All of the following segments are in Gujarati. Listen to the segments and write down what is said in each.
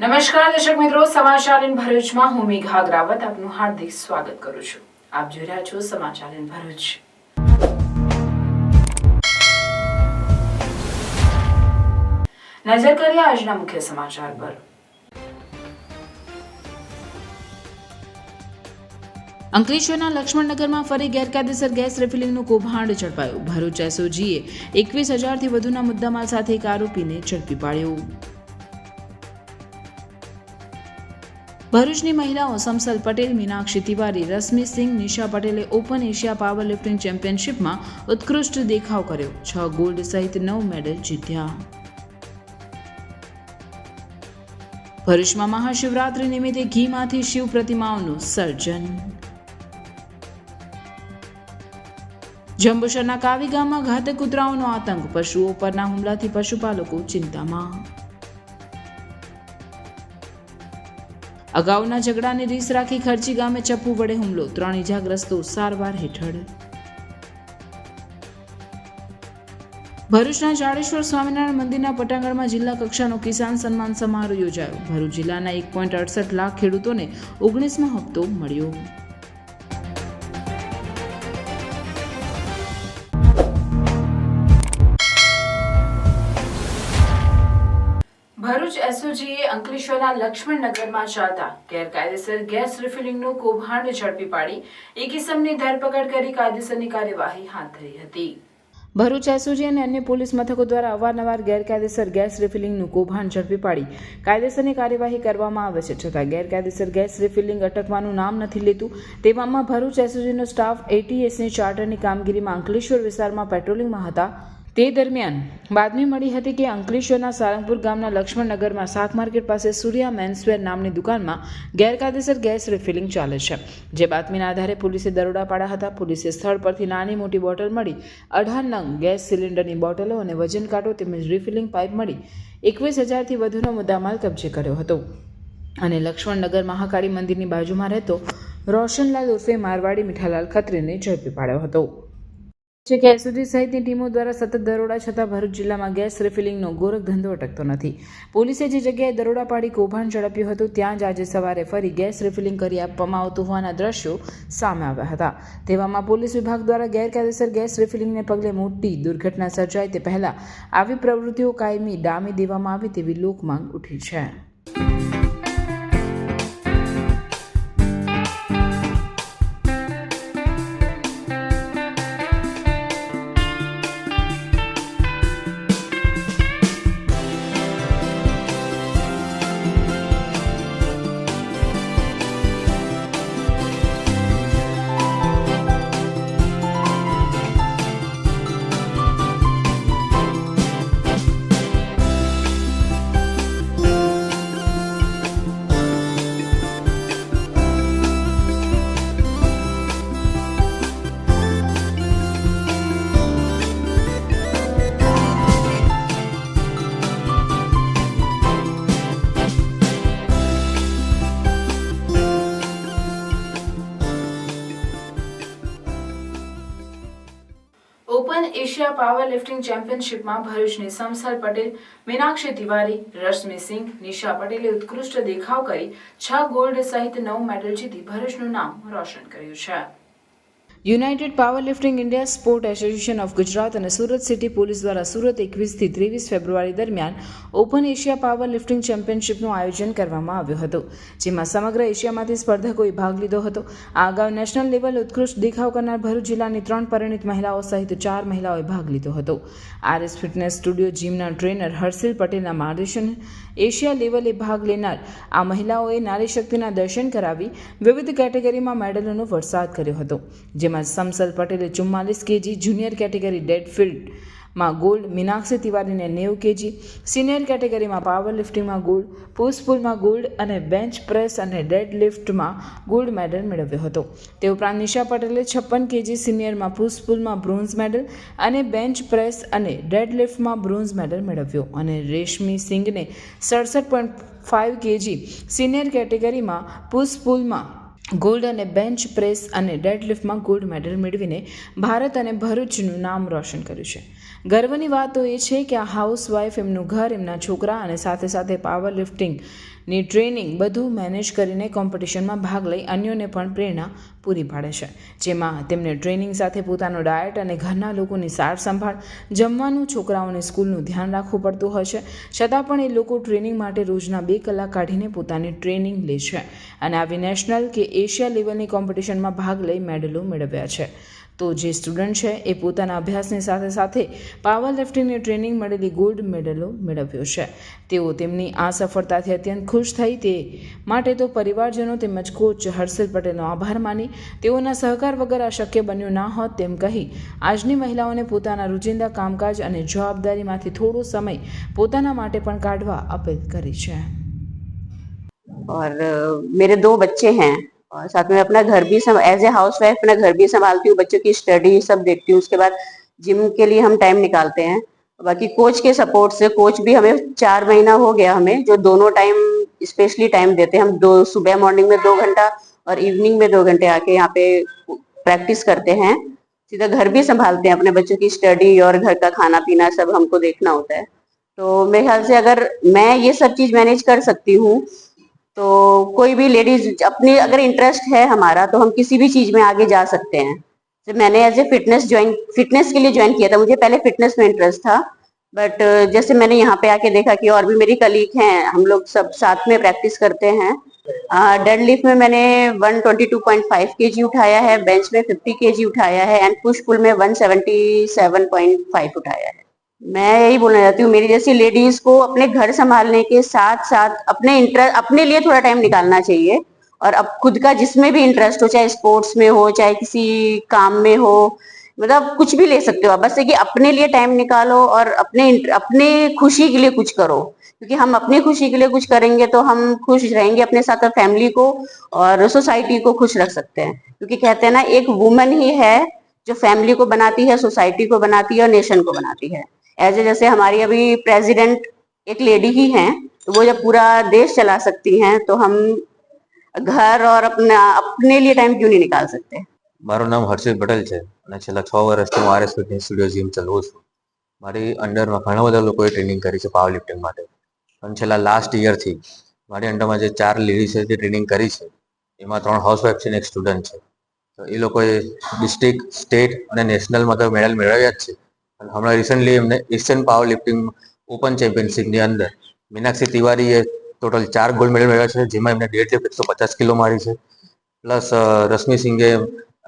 નમસ્કાર દર્શક મિત્રો, સમાચાર ઇન ભરૂચમાં હું મેઘા અગ્રાવત આપનું હાર્દિક સ્વાગત કરું છું. આપ જોઈ રહ્યા છો સમાચાર ઇન ભરૂચ. નજર કરીએ આજના મુખ્ય સમાચાર પર. અંકલેશ્વરના લક્ષ્મણનગરમાં ફરી ગેરકાયદેસર ગેસ રિફિલિંગનું કૌભાંડ ઝડપાયું. ભરૂચ એસઓજીએ 21,000થી વધુના મુદ્દામાલ સાથે એક આરોપીને ઝડપી પાડ્યો. ભરૂચની મહિલાઓ સમસલ પટેલ, મીનાક્ષી તિવારી, રશ્મિ સિંઘ, નિશા પટેલે ઓપન એશિયા પાવર લિફ્ટિંગ ચેમ્પિયનશિપમાં ઉત્કૃષ્ટ દેખાવ કર્યો. 6 ગોલ્ડ સહિત 9 મેડલ જીત્યા. ભરૂચમાં મહાશિવરાત્રી નિમિત્તે ઘીમાંથી શિવ પ્રતિમાઓનું સર્જન. જંબુસરના કાવી ગામમાં ઘાતક કૂતરાઓનો આતંક. પશુઓ પરના હુમલાથી પશુપાલકો ચિંતામાં. અગાઉના ઝઘડાની રીસ રાખી ખર્ચી ગામે ચપ્પુ વડે હુમલો. 3 ઇજાગ્રસ્તો સારવાર હેઠળ. ભરૂચના જાડેશ્વર સ્વામિનારાયણ મંદિરના પટાંગણમાં જિલ્લા કક્ષાનો કિસાન સન્માન સમારોહ યોજાયો. ભરૂચ જિલ્લાના 1.68 લાખ ખેડૂતોને 19મો હપ્તો મળ્યો. ભરૂચ એસઓજીએ અંકલેશ્વરના લક્ષ્મણનગરમાં ચાલતા ગેરકાયદેસર ગેસ રિફિલિંગનું કૌભાંડ ઝડપી પાડી એક ઇસમની ધરપકડ કરી કાયદેસરની કાર્યવાહી હાથ ધરી હતી. ભરૂચ એસઓજી અને અન્ય પોલીસ મથકો દ્વારા અવારનવાર ગેરકાયદેસર ગેસ રિફિલિંગનું કૌભાંડ ઝડપી પાડી કાયદેસરની કાર્યવાહી કરવામાં આવે છે. છતાં ગેરકાયદેસર ગેસ રિફિલિંગ અટકવાનું નામ નથી લેતું. તેવામાં ભરૂચ એસઓજીનો સ્ટાફ એટીએસની ચાર્ટરની કામગીરીમાં અંકલેશ્વર વિસ્તારમાં પેટ્રોલિંગમાં હતા. તે દરમિયાન બાતમી મળી હતી કે અંકલેશ્વરના સારંગપુર ગામના લક્ષ્મણનગરમાં શાક માર્કેટ પાસે સૂર્યા મેન્સવેર નામની દુકાનમાં ગેરકાયદેસર ગેસ રિફિલિંગ ચાલે છે. જે બાતમીના આધારે પોલીસે દરોડા પાડ્યા હતા. પોલીસે સ્થળ પરથી નાની મોટી બોટલ મળી 18 નંગ ગેસ સિલિન્ડરની બોટલો અને વજન કાંટો તેમજ રિફિલિંગ પાઇપ મળી 21,000થી વધુનો મુદ્દામાલ કબજે કર્યો હતો અને લક્ષ્મણનગર મહાકાળી મંદિરની બાજુમાં રહેતો રોશનલાલ ઉર્ફે મારવાડી મીઠાલાલ ખત્રીને ઝડપી પાડ્યો હતો. છે કે એસઓજી સહિતની ટીમો દ્વારા સતત દરોડા છતાં ભરૂચ જિલ્લામાં ગેસ રિફિલિંગનો ગોરખ ધંધો અટકતો નથી. પોલીસે જે જગ્યાએ દરોડા પાડી કૌભાંડ ઝડપ્યું હતું ત્યાં જ આજે સવારે ફરી ગેસ રિફિલિંગ કરી આપવામાં આવતું હોવાના દ્રશ્યો સામે આવ્યા હતા. તેવામાં પોલીસ વિભાગ દ્વારા ગેરકાયદેસર ગેસ રિફિલિંગને પગલે મોટી દુર્ઘટના સર્જાય તે પહેલા આવી પ્રવૃત્તિઓ કાયમી ડામી દેવામાં આવે તેવી લોકમાંગ ઉઠી છે. ઓપન એશિયા પાવર લિફ્ટિંગ ચેમ્પિયનશિપમાં ભરૂચની સમસલ પટેલ, મીનાક્ષી તિવારી, રશ્મિ સિંઘ, નિશા પટેલે ઉત્કૃષ્ટ દેખાવ કરી 6 ગોલ્ડ સહિત 9 મેડલ જીતી ભરૂચનું નામ રોશન કર્યું છે. United power lifting India sport association of Gujarat અને સુરત સિટી પોલીસ દ્વારા સુરત 21થી 23 ફેબ્રુઆરી દરમિયાન ઓપન એશિયા પાવર લિફ્ટિંગ ચેમ્પિયનશિપનું આયોજન કરવામાં આવ્યું હતું, જેમાં સમગ્ર એશિયામાંથી સ્પર્ધકોએ ભાગ લીધો હતો. આ અગાઉ નેશનલ લેવલ ઉત્કૃષ્ટ દેખાવ કરનાર ભરૂચ જિલ્લાની 3 પરિણીત મહિલાઓ સહિત 4 મહિલાઓએ ભાગ લીધો હતો. આરએસ ફિટનેસ સ્ટુડિયો જીમના ટ્રેનર હર્ષિલ પટેલના માર્ગદર્શન એશિયા લેવલે ભાગ લેનાર આ મહિલાઓએ નારી શક્તિના દર્શન કરાવી વિવિધ કેટેગરીમાં મેડલોનો વરસાદ કર્યો હતો. જેમાં સમસલ પટેલે 44 કેજી, જુનિયર કેટેગરી ડેડફિલ્ડમાં ગોલ્ડ, મીનાક્ષી તિવારીને 90 કેજી, સિનિયર કેટેગરીમાં પાવર લિફ્ટિંગમાં ગોલ્ડ, પુશ પુલમાં ગોલ્ડ અને બેન્ચ પ્રેસ અને ડેડ લિફ્ટમાં ગોલ્ડ મેડલ મેળવ્યો હતો. તે ઉપરાંત નિશા પટેલે 56 કેજી સિનિયરમાં પુશ પુલમાં બ્રોન્ઝ મેડલ અને બેન્ચ પ્રેસ અને ડેડ લિફ્ટમાં બ્રોન્ઝ મેડલ મેળવ્યો અને રેશમી સિંઘને 67.5 કેજી સિનિયર કેટેગરીમાં પુશ પુલમાં ગોલ્ડ અને બેન્ચ પ્રેસ અને ડેડલિફ્ટમાં ગોલ્ડ મેડલ મેળવીને ભારત અને ભરૂચનું નામ રોશન કર્યું છે. ગર્વની વાત તો એ છે કે આ હાઉસવાઇફ એમનું ઘર, એમના છોકરા અને સાથે સાથે પાવર લિફ્ટિંગ ની ટ્રેનિંગ બધું મેનેજ કરીને કોમ્પિટિશનમાં ભાગ લઈ અન્યોને પણ પ્રેરણા પૂરી પાડે છે, જેમાં તેમને ટ્રેનિંગ સાથે પોતાનો ડાયટ અને ઘરના લોકોની સાર સંભાળ, જમવાનું, છોકરાઓને સ્કૂલનું ધ્યાન રાખવું પડતું હોય છે. છતાં પણ એ લોકો ટ્રેનિંગ માટે રોજના 2 કલાક કાઢીને પોતાની ટ્રેનિંગ લે છે અને આવી નેશનલ કે એશિયા લેવલની કોમ્પિટિશનમાં ભાગ લઈ મેડલો મેળવ્યા છે. તો જે સ્ટુડન્ટ છે એ પોતાના અભ્યાસની સાથે સાથે પાવર લિફ્ટિંગની ટ્રેનિંગ મળેલી ગોલ્ડ મેડલો મેળવ્યો છે. તેઓ તેમની આ સફળતાથી અત્યંત ખુશ થઈ તે માટે તો પરિવારજનો તેમજ કોચ હર્ષિલ પટેલનો આભાર માની તેઓના સહકાર વગર આ શક્ય બન્યું ના હોત તેમ કહી આજની મહિલાઓને પોતાના રોજિંદા કામકાજ અને જવાબદારીમાંથી થોડો સમય પોતાના માટે પણ કાઢવા અપીલ કરી છે. और मेरे 2 बच्चे हैं और साथ में अपना घर भी एज ए हाउस वाइफ अपना घर भी संभालती हूँ, बच्चों की स्टडी सब देखती हूँ. उसके बाद जिम के लिए हम टाइम निकालते हैं. बाकी कोच के सपोर्ट से, कोच भी हमें 4 महीना हो गया हमें, जो दोनों टाइम स्पेशली टाइम देते हैं. हम 2 सुबह मॉर्निंग में 2 घंटा और इवनिंग में 2 घंटे आके यहाँ पे प्रैक्टिस करते हैं. सीधा घर भी संभालते हैं, अपने बच्चों की स्टडी और घर का खाना पीना सब हमको देखना होता है. तो मेरे ख्याल से अगर मैं ये सब चीज मैनेज कर सकती हूँ तो कोई भी लेडीज अपनी अगर इंटरेस्ट है हमारा तो हम किसी भी चीज में आगे जा सकते हैं. तो मैंने एज ए फिटनेस के लिए ज्वाइन किया था. मुझे पहले फिटनेस में इंटरेस्ट था, बट जैसे मैंने यहाँ पे आके देखा कि और भी मेरी कलीग हैं, हम लोग सब साथ में प्रैक्टिस करते हैं. डेड लिफ्ट में मैंने 122.5 kg उठाया है, बेंच में 50 kg उठाया है एंड पुश पुल में 177.5 उठाया है. मैं यही बोलना चाहती हूँ, मेरी जैसी लेडीज को अपने घर संभालने के साथ साथ अपने लिए थोड़ा टाइम निकालना चाहिए. और अब खुद का जिसमें भी इंटरेस्ट हो, चाहे स्पोर्ट्स में हो, चाहे किसी काम में हो, मतलब कुछ भी ले सकते हो आप. बस है कि अपने लिए टाइम निकालो और अपने खुशी के लिए कुछ करो, क्योंकि हम अपनी खुशी के लिए कुछ करेंगे तो हम खुश रहेंगे, अपने साथ फैमिली को और सोसाइटी को खुश रख सकते हैं. क्योंकि कहते हैं ना, एक वुमन ही है जो फैमिली को बनाती है, सोसाइटी को बनाती है और नेशन को बनाती है. जैसे हमारी अभी प्रेसिडेंट एक लेडी ही हैं, तो वो जब पूरा देश चला सकती हैं तो हम घर और अपने लिए टाइम क्यों नहीं निकाल सकते. મારું નામ હર્ષિલ પટેલ છે અને છેલ્લા 6 વર્ષથી હું આરએસ ફિટનેસ સ્ટુડિયો જીમ ચલાવું છું. મારી અંડરમાં ઘણા બધા લોકોએ ટ્રેનિંગ કરી છે પાવર લિફ્ટિંગ માટે. અને છેલ્લા લાસ્ટ યરથી મારી અંડરમાં જે 4 લેડીઝ છે તે ટ્રેનિંગ કરી છે, એમાં 3 હાઉસવાઇફ છે અને 1 સ્ટુડન્ટ છે. તો એ લોકોએ ડિસ્ટ્રિક્ટ, સ્ટેટ અને નેશનલમાં તો મેડલ મેળવ્યા જ છે. અને હમણાં રિસન્ટલી એમને એશિયન પાવર લિફ્ટિંગ ઓપન ચેમ્પિયનશિપની અંદર મીનાક્ષી તિવારીએ ટોટલ 4 ગોલ્ડ મેડલ મેળવ્યા છે, જેમાં એમને ડેડ લિફ્ટ 150 કિલો મારી છે. પ્લસ રશ્મિ સિંઘે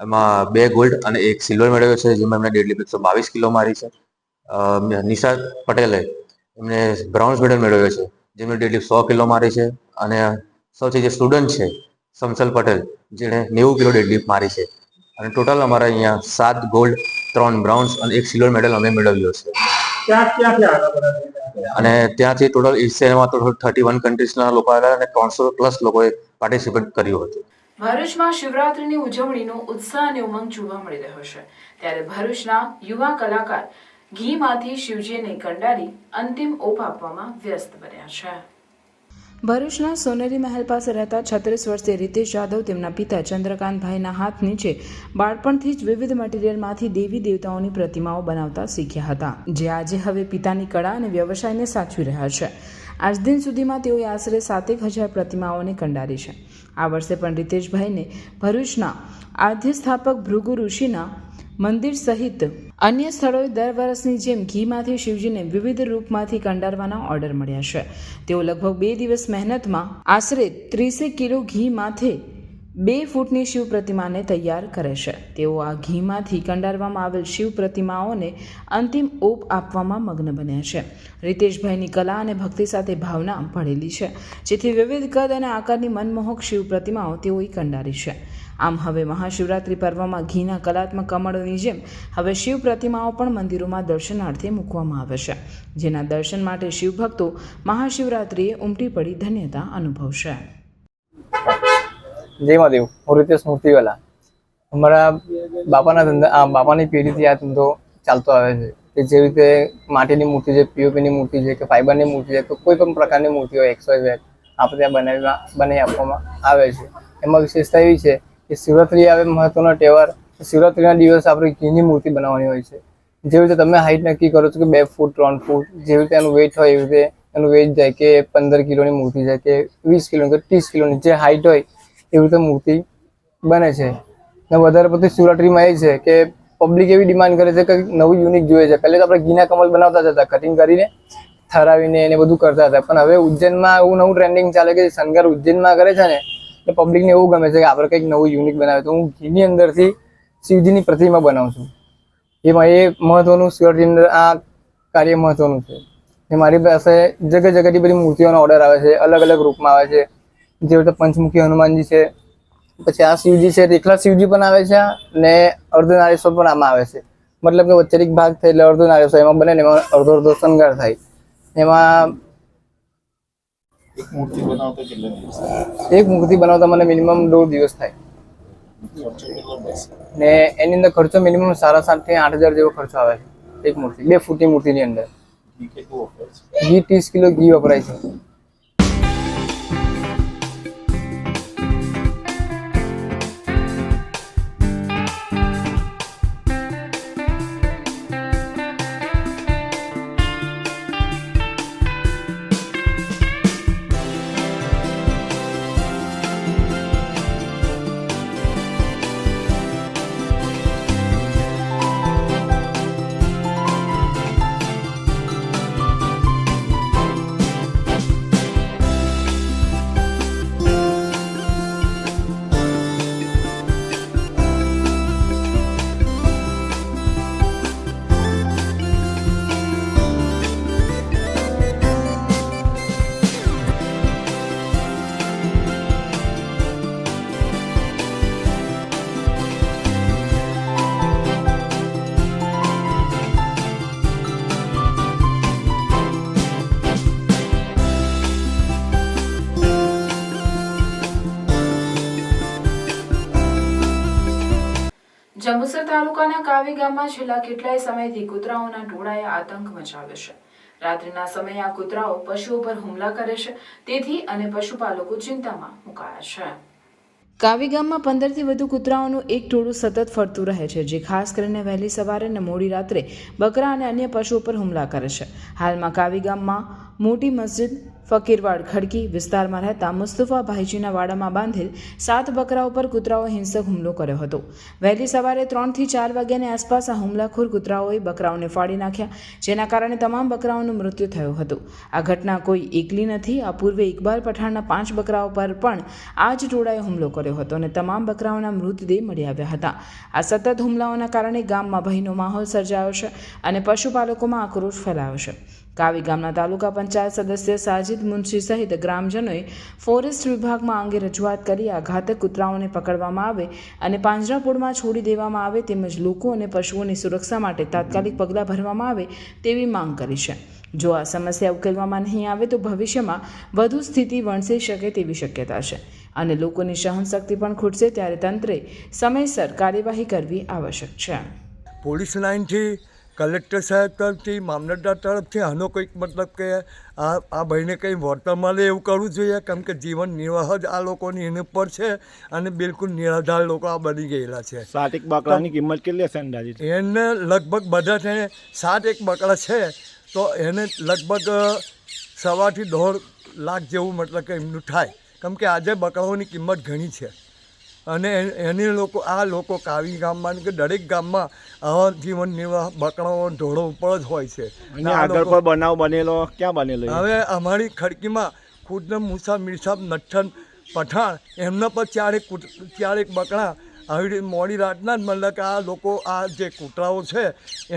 એમાં 2 ગોલ્ડ અને 1 સિલ્વર મેળવ્યો છે, જેમાં એમને ડેડ લિફ્ટ 122 કિલો મારી છે. નિશા પટેલે એમને બ્રોન્ઝ મેડલ મેળવ્યો છે, જેમને ડેડ લિફ્ટ 100 કિલો મારી છે. અને સૌથી જે સ્ટુડન્ટ છે સમસલ પટેલ, જેણે 90 કિલો ડેડ લિફ્ટ મારી છે. અને ટોટલ અમારા અહીંયા 7 ગોલ્ડ, 3 બ્રાઉન્સ અને 1 સિલ્વર મેડલ અમે મેળવ્યો છે. અને ત્યાંથી ટોટલ એશિયામાં તો 31 કન્ટ્રીઝના લોકો આવ્યા અને 300 પ્લસ લોકોએ પાર્ટિસિપેટ કર્યું હતું. ભરૂચમાં શિવરાત્રીની ઉજવણીનો ઉત્સાહ અને ઉમંગ જોવા મળી રહ્યો છે. ત્યારે ભરૂચના યુવા કલાકાર ઘીમાંથી શિવજીને કંડારી અંતિમ ઓપ આપવામાં વ્યસ્ત બન્યા છે. ભરૂચના સોનેરી મહેલ પાસે રહેતા 36 વર્ષીય રીતેશ જાદવ તેમના પિતા ચંદ્રકાંતભાઈના હાથ નીચે બાળપણથી જ વિવિધ મટીરિયલમાંથી દેવી દેવતાઓની પ્રતિમાઓ બનાવતા શીખ્યા હતા, જે આજે હવે પિતાની કળા અને વ્યવસાયને સાચવી રહ્યા છે. આજ દિન સુધીમાં તેઓએ આશરે 7,000 પ્રતિમાઓને કંડારી છે. આ વર્ષે પણ રીતેશભાઈને ભરૂચના આદ્ય સ્થાપક ભૃગુ ઋષિના મંદિર સહિત અન્ય સ્થળોએ દર વર્ષની જેમ ઘીમાંથી શિવજીને વિવિધ રૂપમાંથી કંડારવાના ઓર્ડર મળ્યા છે. તેઓ લગભગ 2 દિવસ મહેનતમાં આશરે 30 કિલો ઘી માથે 2 ફૂટની શિવ પ્રતિમાને તૈયાર કરે છે. તેઓ આ ઘીમાંથી કંડારવામાં આવેલ શિવ પ્રતિમાઓને અંતિમ ઓપ આપવામાં મગ્ન બન્યા છે. રીતેશભાઈની કલા અને ભક્તિ સાથે ભાવના ભળેલી છે, જેથી વિવિધ કદ અને આકારની મનમોહક શિવ પ્રતિમાઓ તેઓએ કંડારી છે. આમ હવે મહાશિવરાત્રિ પર્વમાં ઘીના કલાત્મક કમળોની જેમ હવે શિવ પ્રતિમાઓ પણ મંદિરોમાં દર્શનાર્થે મૂકવામાં આવે છે, જેના દર્શન માટે શિવભક્તો મહાશિવરાત્રિએ ઉમટી પડી ધન્યતા અનુભવશે. જય મહાદેવ. હું રીતેશ મૂર્તિવાલા. અમારા બાપાના ધંધા, બાપાની પેઢીથી આ ધંધો ચાલતો આવે છે. કે જે રીતે માટીની મૂર્તિ છે, પીઓપીની મૂર્તિ છે કે ફાઈબરની મૂર્તિ છે, તો કોઈ પણ પ્રકારની મૂર્તિ હોય XYZ આપણે ત્યાં બનાવી આપવામાં આવે છે. એમાં વિશેષતા એવી છે કે શિવરાત્રિ આવે મહત્વનો તહેવાર. શિવરાત્રિના દિવસ આપણે ઘીની મૂર્તિ બનાવવાની હોય છે. જેવી રીતે તમે હાઈટ નક્કી કરો છો કે 2 ફૂટ 3 ફૂટ, જેવી રીતે એનું વેઇટ હોય એવી રીતે એનું વેઇટ જાય કે 15 કિલોની મૂર્તિ જાય કે 20 કિલોની કે 30 કિલોની જે હાઈટ હોય એવી રીતે મૂર્તિ બને છે. ને વધારે પડતી શિવરાત્રીમાં એ છે કે પબ્લિક એવી ડિમાન્ડ કરે છે કે નવું યુનિક જોઈએ છે. પહેલે તો આપણે ઘીના કમળ બનાવતા જ હતા, કટિંગ કરીને થરાવીને એને બધું કરતા હતા, પણ હવે ઉજ્જૈનમાં એવું નવું ટ્રેન્ડિંગ ચાલે કે શણગાર ઉજ્જૈનમાં કરે છે ને એટલે પબ્લિકને એવું ગમે છે કે આપણે કંઈક નવું યુનિક બનાવે. તો હું ઘીની અંદરથી શિવજીની પ્રતિમા બનાવું છું. એમાં એ મહત્વનું શિવરાત્રીની અંદર આ કાર્ય મહત્વનું છે. એ મારી પાસે જગ્યા જગ્યાથી બધી મૂર્તિઓનો ઓર્ડર આવે છે, અલગ અલગ રૂપમાં આવે છે. જેવી રીતે પંચમુખી હનુમાનજી છે, પછી આ શિવજી છે, એકલા શિવજી પણ આવે છે ને અર્ધનારેશ્વર પણ આમાં આવે છે. મતલબ કે વચ્ચે એક ભાગ થાય એટલે અર્ધનારેશ્વર એમાં બને ને એમાં અડધો અડધો શણગાર થાય. એમાં એક મૂર્તિ બનાવતા કેટલા દિવસ એક મૂર્તિ બનાવતા મને મિનિમમ 2 દિવસ થાય ખર્ચો કેટલો બેસે? ને એની અંદર ખર્ચો મિનિમમ 7,500 થી 8,000 જેવો ખર્ચો આવે છે એક મૂર્તિ, 2 ફૂટની મૂર્તિની અંદર. ઘી કેટલું વપરાય છે? ઘી 30 કિલો ઘી વપરાય છે. જંબુસર તાલુકાના કાવી ગામમાં છેલ્લા કેટલાય સમયથી કૂતરાઓના ટોળાએ આતંક મચાવ્યો છે. રાત્રિના સમયે આ કૂતરાઓ પશુઓ પર હુમલા કરે છે, તેથી અને પશુપાલકો ચિંતામાં મુકાયા છે. કાવી ગામમાં 15થી વધુ કૂતરાઓનું એક ટોળું સતત ફરતું રહે છે, જે ખાસ કરીને વહેલી સવારે અને મોડી રાત્રે બકરા અને અન્ય પશુઓ પર હુમલા કરે છે. હાલમાં કાવી ગામમાં મોટી મસ્જિદ ફકીરવાડ ખડકી વિસ્તારમાં રહેતા મુસ્તફા ભાઈજીના વાડામાં બાંધેલ 7 બકરાઓ પર કૂતરાઓએ હિંસક હુમલો કર્યો હતો. વહેલી સવારે 3 થી 4 વાગ્યાની આસપાસ આ હુમલાખોર કૂતરાઓએ બકરાઓને ફાડી નાખ્યા, જેના કારણે તમામ બકરાઓનું મૃત્યુ થયું હતું. આ ઘટના કોઈ એકલી નથી. આ પૂર્વે ઇકબાલ પઠાણના 5 બકરાઓ પર પણ આ જ ટોળાએ હુમલો કર્યો હતો અને તમામ બકરાઓના મૃતદેહ મળી આવ્યા હતા. આ સતત હુમલાઓના કારણે ગામમાં ભયનો માહોલ સર્જાયો છે અને પશુપાલકોમાં આક્રોશ ફેલાયો છે. કાવી ગામના તાલુકા પંચાયત સદસ્ય સાજિદ મુનશી સહિત ગ્રામજનોએ ફોરેસ્ટ વિભાગમાં અંગે રજૂઆત કરી આ ઘાતક કૂતરાઓને પકડવામાં આવે અને પાંજરાપોળમાં છોડી દેવામાં આવે તેમજ લોકો અને પશુઓની સુરક્ષા માટે તાત્કાલિક પગલાં ભરવામાં આવે તેવી માંગ કરી છે. જો આ સમસ્યા ઉકેલવામાં નહીં આવે તો ભવિષ્યમાં વધુ સ્થિતિ વણસી શકે તેવી શક્યતા છે અને લોકોની સહનશક્તિ પણ ખૂટશે, ત્યારે તંત્રે સમયસર કાર્યવાહી કરવી આવશ્યક છે. પોલીસ લાઇનથી, કલેક્ટર સાહેબ તરફથી, મામલતદાર તરફથી આનો કંઈક મતલબ કે આ ભાઈને કંઈ વળતર મળે એવું કરવું જોઈએ, કેમ કે જીવન નિર્વાહ જ આ લોકોની એની પર છે અને બિલકુલ નિરાધાર લોકો આ બની ગયેલા છે. 7 બકરાની કિંમત કેટલી હશે અંદાજિત? એને લગભગ બધા થઈને 7 બકરા છે તો એને લગભગ 1.5 થી 1.5 લાખ જેવું મતલબ કે એમનું થાય, કેમ કે આજે બકરાઓની કિંમત ઘણી છે અને એની લોકો કાવી ગામમાં કે દરેક ગામમાં આવા જીવન નિર્વાહ બકરાઓ ઢોળો ઉપર જ હોય છે. અને આગળ પર બનાવ બનેલો ક્યાં બનેલો? હવે અમારી ખડકીમાં ખુદ મુસા મીરસાબ નઠ્ઠન પઠાણ એમના પર 4 બકરા આવી રીતે મોડી રાતના જ મતલબ કે આ લોકો આ જે કૂતરાઓ છે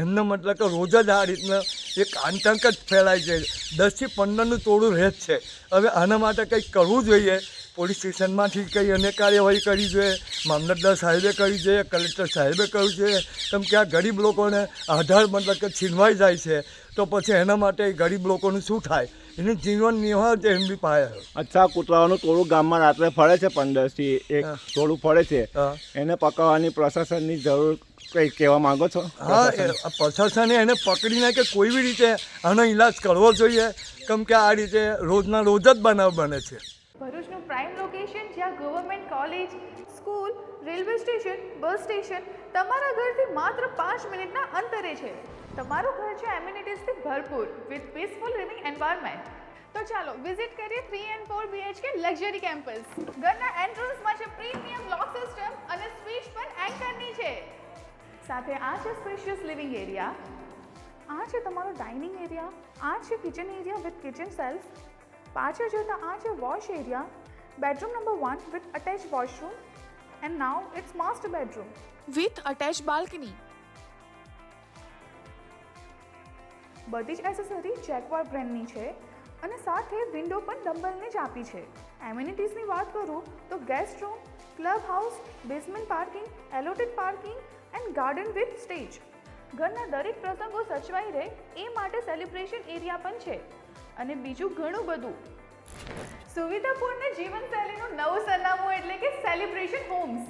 એમને મતલબ કે રોજ જ આ રીતના એક આતંક જ ફેલાય છે. 10 થી 15નું ટોળું રહે જ છે. હવે આના માટે કંઈક કરવું જોઈએ. પોલીસ સ્ટેશનમાંથી કંઈ અને કાર્યવાહી કરવી જોઈએ, મામલતદાર સાહેબે કરવી જોઈએ, કલેક્ટર સાહેબે કરવું જોઈએ, કેમ કે આ ગરીબ લોકોને આધાર મતલબ કે છીનવાઈ જાય છે તો પછી એના માટે ગરીબ લોકોનું શું થાય? એનું જીવન નિર્વાહ જ એમની પાસે. અચ્છા, કૂતરાઓનું ટોળું ગામમાં રાત્રે ફરે છે, 15 થી એક ટોળું ફરે છે, એને પકડવાની પ્રશાસનની જરૂર કંઈ કહેવા માંગો છો? હા, પ્રશાસને એને પકડીને કે કોઈ બી રીતે આનો ઈલાજ કરવો જોઈએ, કેમ કે આ રીતે રોજના રોજ જ બનાવ બને છે. ભરૂચનું પ્રાઇમ લોકેશન, જ્યાં government college, school, railway station, bus station તમારા ઘરથી માત્ર 5 મિનિટના અંતરે છે. તમારું ઘર છે એમ્યુનિટીઝથી ભરપૂર વિથ પીસફુલ લિવિંગ એન્વાયરમેન્ટ. તો ચાલો વિઝિટ કરીએ 3 and 4 BHK લક્ઝરી કેમ્પસ. ઘરના એન્ટ્રન્સમાં છે પ્રીમિયમ લોક સિસ્ટમ અને સ્વિચ પણ એન્કરની છે. સાથે આ છે સ્પેશિયસ લિવિંગ એરિયા, આ છે તમારો ડાઇનિંગ એરિયા, આ છે kitchen area with kitchen shelf, પાછળ જતા આ છે wash area, bedroom number 1 with attach washroom and now it's master bedroom with attach balcony. બધી જ એસેસરી જેક્વાર બ્રાન્ડની છે અને સાથે વિન્ડો પણ ડમ્બલની જ આપી છે. એમ્યુનિટીઝની વાત કરું તો guest room, club house, basement parking, allotted parking and garden with stage. ઘરના દરેક પ્રસંગો સચવાઈ રહે એ માટે સેલિબ્રેશન એરિયા પણ છે અને બીજું ઘણું બધું. સુવિધાપૂર્ણ જીવનશૈલીનું નવું સરનામું એટલે કે celebration homes.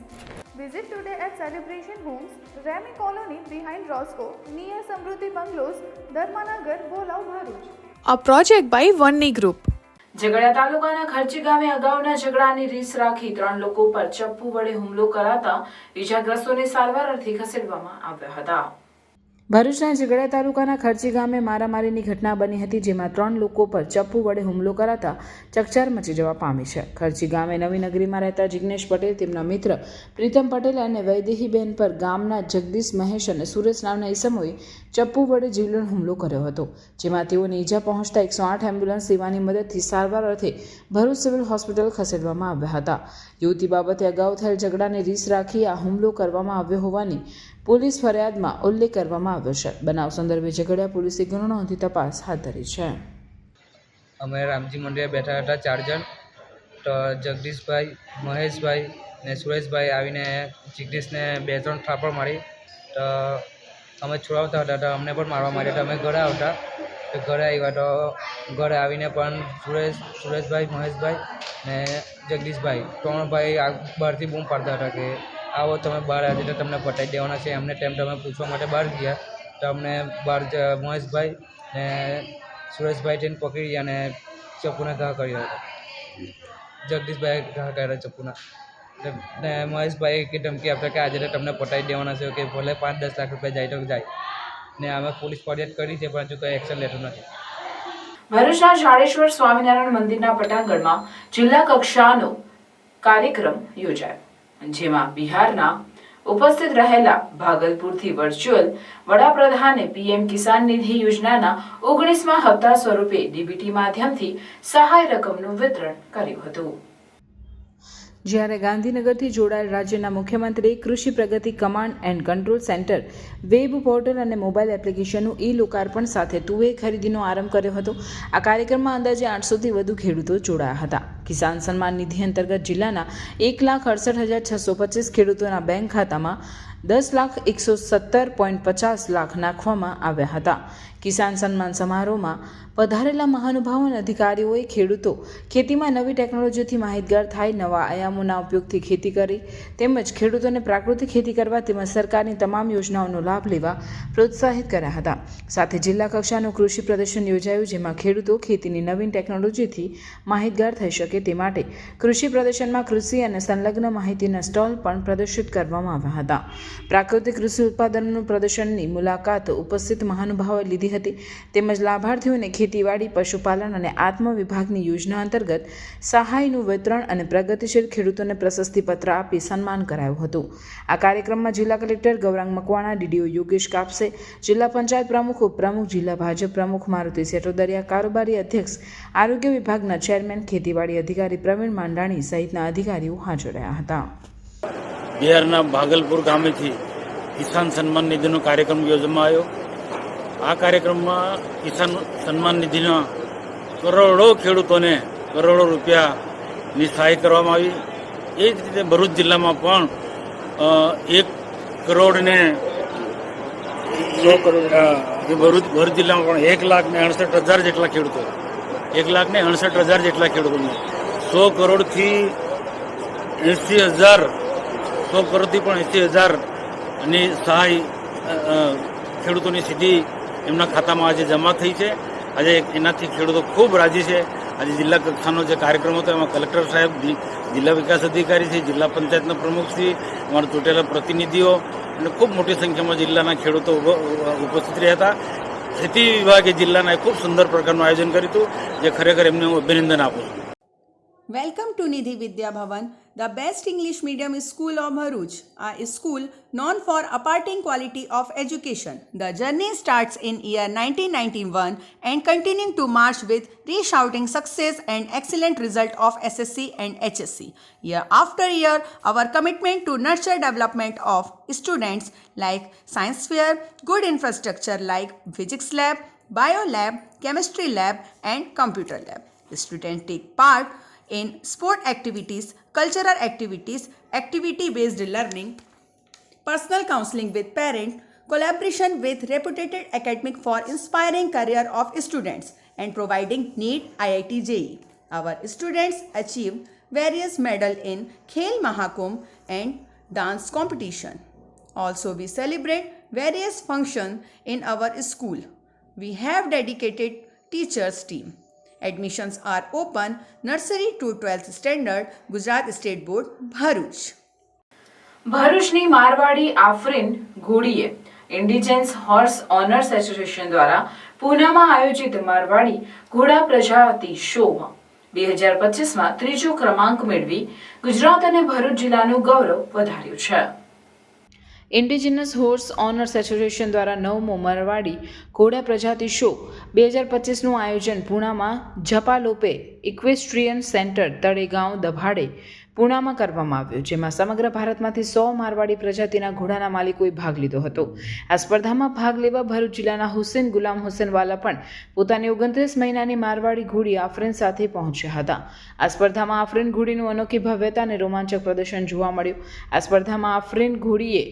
Visit today at celebration homes, રેમી કોલોની બિહાઇન્ડ રોસ્કો, near Samruddhi bungalows, Dharmanagar, Bholav, Bharuch. A project by Vanney Group. Jhagadia તાલુકાના ખર્ચી ગામે અગાઉના ઝઘડાની રીસ રાખી 3 લોકો પર ચપ્પુ વડે હુમલો કરાતા ઈજાગ્રસ્તોને સારવાર અર્થે ખસેડવામાં આવ્યા હતા. ભરૂચના ઝઘડિયા તાલુકાના ખર્ચી ગામે મારામારીની ઘટના બની હતી, જેમાં 3 લોકો પર ચપ્પુ વડે હુમલો કરાતા ચકચાર મચી જવા પામી છે. ખર્ચી ગામે નવી નગરીમાં રહેતા જિગ્નેશ પટેલ, તેમના મિત્ર પ્રીતમ પટેલ અને વૈદેહીબેન પર ગામના જગદીશ, મહેશ અને સુરેશ નામના ઈસમોએ ચપ્પુ વડે જીવલેણ હુમલો કર્યો હતો, જેમાં તેઓને ઈજા પહોંચતા 108 એમ્બ્યુલન્સ સેવાની મદદથી સારવાર અર્થે ભરૂચ સિવિલ હોસ્પિટલ ખસેડવામાં આવ્યા હતા. યુવતી બાબતે અગાઉ થયેલ ઝઘડાની રીસ રાખી આ હુમલો કરવામાં આવ્યો હોવાની પોલીસ ફરિયાદમાં ઉલ્લેખ કરવામાં આવ્યો છે. બનાવ સંદર્ભે ઝઘડિયા પોલીસે ગુનો નોંધી તપાસ હાથ ધરી છે. અમે રામજી મંદિરે બેઠા હતા 4 જણ, તો જગદીશભાઈ, મહેશભાઈ ને સુરેશભાઈ આવીને જિગ્નેશને 2-3 થાપડ મારી. તો અમે છોડાવતા હતા તો અમને પણ મારવા માંડ્યા. તો અમે ઘરે આવતા, તો ઘરે આવ્યા તો ઘરે આવીને પણ સુરેશભાઈ, મહેશભાઈ ને જગદીશભાઈ 3 ભાઈ બહારથી બૂમ પાડતા હતા કે આવો તમે બહાર આજે તો તમને પટાઈ દેવાના છે. એમને ટાઈમ તમે પૂછવા માટે બહાર ગયા તો અમને બહાર મહેશભાઈ ને સુરેશભાઈ જઈને પકડી અને ચપ્પુને ઘા કર્યો હતો. જગદીશભાઈએ ઘા કર્યા ચપ્પુના ને મહેશભાઈ કે ધમકી આપતા કે આજે તો તમને પટાઈ દેવાના છે, કે ભલે 5-10 લાખ રૂપિયા જાય તો જાય. ને અમે પોલીસ ફરિયાદ કરી છે પણ હજુ કંઈ એક્શન લેતું નથી. ભરૂચના જાડેશ્વર સ્વામિનારાયણ મંદિરના પટાંગણમાં જિલ્લા કક્ષાનો કાર્યક્રમ યોજાયો, જેમાં બિહારના ઉપસ્થિત રહેલા ભાગલપુરથી વર્ચ્યુઅલ વડાપ્રધાને પીએમ કિસાન નિધિ યોજનાના 19મા હપ્તા સ્વરૂપે ડીબીટી માધ્યમથી સહાય રકમનું વિતરણ કર્યું હતું. જ્યારે ગાંધીનગરથી જોડાયેલ રાજ્યના મુખ્યમંત્રીએ Krishi Pragati command and control centre web portal અને મોબાઈલ એપ્લિકેશનનું લોકાર્પણ સાથે તુવેર ખરીદીનો આરંભ કર્યો હતો. આ કાર્યક્રમમાં અંદાજે 800થી વધુ ખેડૂતો જોડાયા હતા. કિસાન સન્માન નિધિ અંતર્ગત જિલ્લાના 1,68,625 ખેડૂતોના બેંક ખાતામાં 10,117.50 લાખ નાખવામાં આવ્યા હતા. કિસાન સન્માન સમારોહમાં પધારેલા મહાનુભાવો અને અધિકારીઓએ ખેડૂતો ખેતીમાં નવી ટેકનોલોજીથી માહિતગાર થાય, નવા આયામોના ઉપયોગથી ખેતી કરી તેમજ ખેડૂતોને પ્રાકૃતિક ખેતી કરવા તેમજ સરકારની તમામ યોજનાઓનો લાભ લેવા પ્રોત્સાહિત કર્યા હતા. સાથે જિલ્લા કક્ષાનું કૃષિ પ્રદર્શન યોજાયું, જેમાં ખેડૂતો ખેતીની નવીન ટેકનોલોજીથી માહિતગાર થઈ શકે તે માટે કૃષિ પ્રદર્શનમાં કૃષિ અને સંલગ્ન માહિતીના સ્ટોલ પણ પ્રદર્શિત કરવામાં આવ્યા હતા. પ્રાકૃતિક કૃષિ ઉત્પાદનોનું પ્રદર્શનની મુલાકાત ઉપસ્થિત મહાનુભાવોએ લીધી હતી, તેમજ લાભાર્થીઓને ખેતીવાડી, પશુપાલન અને આત્મ વિભાગની યોજના અંતર્ગત સહાયનું વિતરણ અને પ્રગતિશીલ ખેડૂતોને પ્રશસ્તિપત્ર આપી સન્માન કરાયું હતું. આ કાર્યક્રમમાં જિલ્લા કલેક્ટર ગૌરાંગ મકવાણા, ડીડીઓ યોગેશ કાપસે, જિલ્લા પંચાયત પ્રમુખ, ઉપપ્રમુખ, જિલ્લા ભાજપ પ્રમુખ મારુતિ સેટોદરિયા, કારોબારી અધ્યક્ષ, આરોગ્ય વિભાગના ચેરમેન, ખેતીવાડી અધિકારી પ્રવીણ માંડાણી સહિતના અધિકારીઓ હાજર રહ્યા હતા. બિહારના ભાગલપુર ગામેથી કિસાન સન્માન નિધિનો કાર્યક્રમ યોજવામાં આવ્યો. આ કાર્યક્રમમાં કિસાન સન્માન નિધિના કરોડો ખેડૂતોને કરોડો રૂપિયાની સહાય કરવામાં આવી. એ જ રીતે ભરૂચ જિલ્લામાં પણ 1 કરોડ ને ભરૂચ જિલ્લામાં પણ 1,68,000 જેટલા ખેડૂતો 1,68,000 જેટલા ખેડૂતોને 100 કરોડથી 80,000 100 કરોડથી પણ 80,000ની સહાય ખેડૂતોની સીધી એમના ખાતામાં આજે જમા થઈ છે. આજે એનાથી ખેડૂતો ખૂબ રાજી છે. આજે જિલ્લા કક્ષાનો જે કાર્યક્રમ હતો એમાં કલેક્ટર સાહેબ, જિલ્લા વિકાસ અધિકારી છે, જિલ્લા પંચાયતના પ્રમુખશ્રી, અમારા ચૂંટેલા પ્રતિનિધિઓ અને ખૂબ મોટી સંખ્યામાં જિલ્લાના ખેડૂતો ઉપસ્થિત રહ્યા હતા. ખેતી વિભાગે જિલ્લાના ખૂબ સુંદર પ્રકારનું આયોજન કર્યું હતું, જે ખરેખર એમને હું અભિનંદન આપું છું. Welcome to Nidhi Vidya Bhavan, the best English medium school of Bharuch, a school known for imparting quality of education. The journey starts in year 1991 and continuing to march with resounding success and excellent result of SSC and HSC. Year after year, our commitment to nurture development of students like science fair, good infrastructure like physics lab, bio lab, chemistry lab and computer lab. Students take part in sport activities, cultural activities, activity-based learning, personal counseling with parents, collaboration with reputed academic for inspiring career of students and providing NEET IIT JEE. Our students achieve various medals in Khel Mahakumbh and dance competition. Also, we celebrate various functions in our school. We have dedicated teachers team. Admissions are open nursery to 12th standard, Gujarat State Board, Bharuch. ભરૂચની મારવાડી આફરીન ઘોડીએ ઇન્ડિજન્સ હોર્સ ઓનર્સ એસોસિએશન દ્વારા પૂનામાં આયોજિત મારવાડી ઘોડા પ્રજાતિ શોમાં 2025માં ત્રીજો ક્રમાંક મેળવી ગુજરાત અને ભરૂચ જિલ્લાનું ગૌરવ વધાર્યું છે. ઇન્ડિજિનસ હોર્સ ઓનર્સ એસોસિએશન દ્વારા 9મો મારવાડી ઘોડા પ્રજાતિ શો 2025નું આયોજન પૂનામાં ઝપાલોપે ઇક્વેસ્ટ્રિયન સેન્ટર તળેગાંવ દભાડે પૂનામાં કરવામાં આવ્યું, જેમાં સમગ્ર ભારતમાંથી 100 મારવાડી પ્રજાતિના ઘોડાના માલિકોએ ભાગ લીધો હતો. આ સ્પર્ધામાં ભાગ લેવા ભરૂચ જિલ્લાના હુસેન ગુલામ હુસેનવાલા પણ પોતાની 29 મહિનાની મારવાડી ઘોડી આફરીન સાથે પહોંચ્યા હતા. આ સ્પર્ધામાં આફરીન ઘોડીનું અનોખી ભવ્યતા અને રોમાંચક પ્રદર્શન જોવા મળ્યું. આ સ્પર્ધામાં આફરીન ઘોડીએ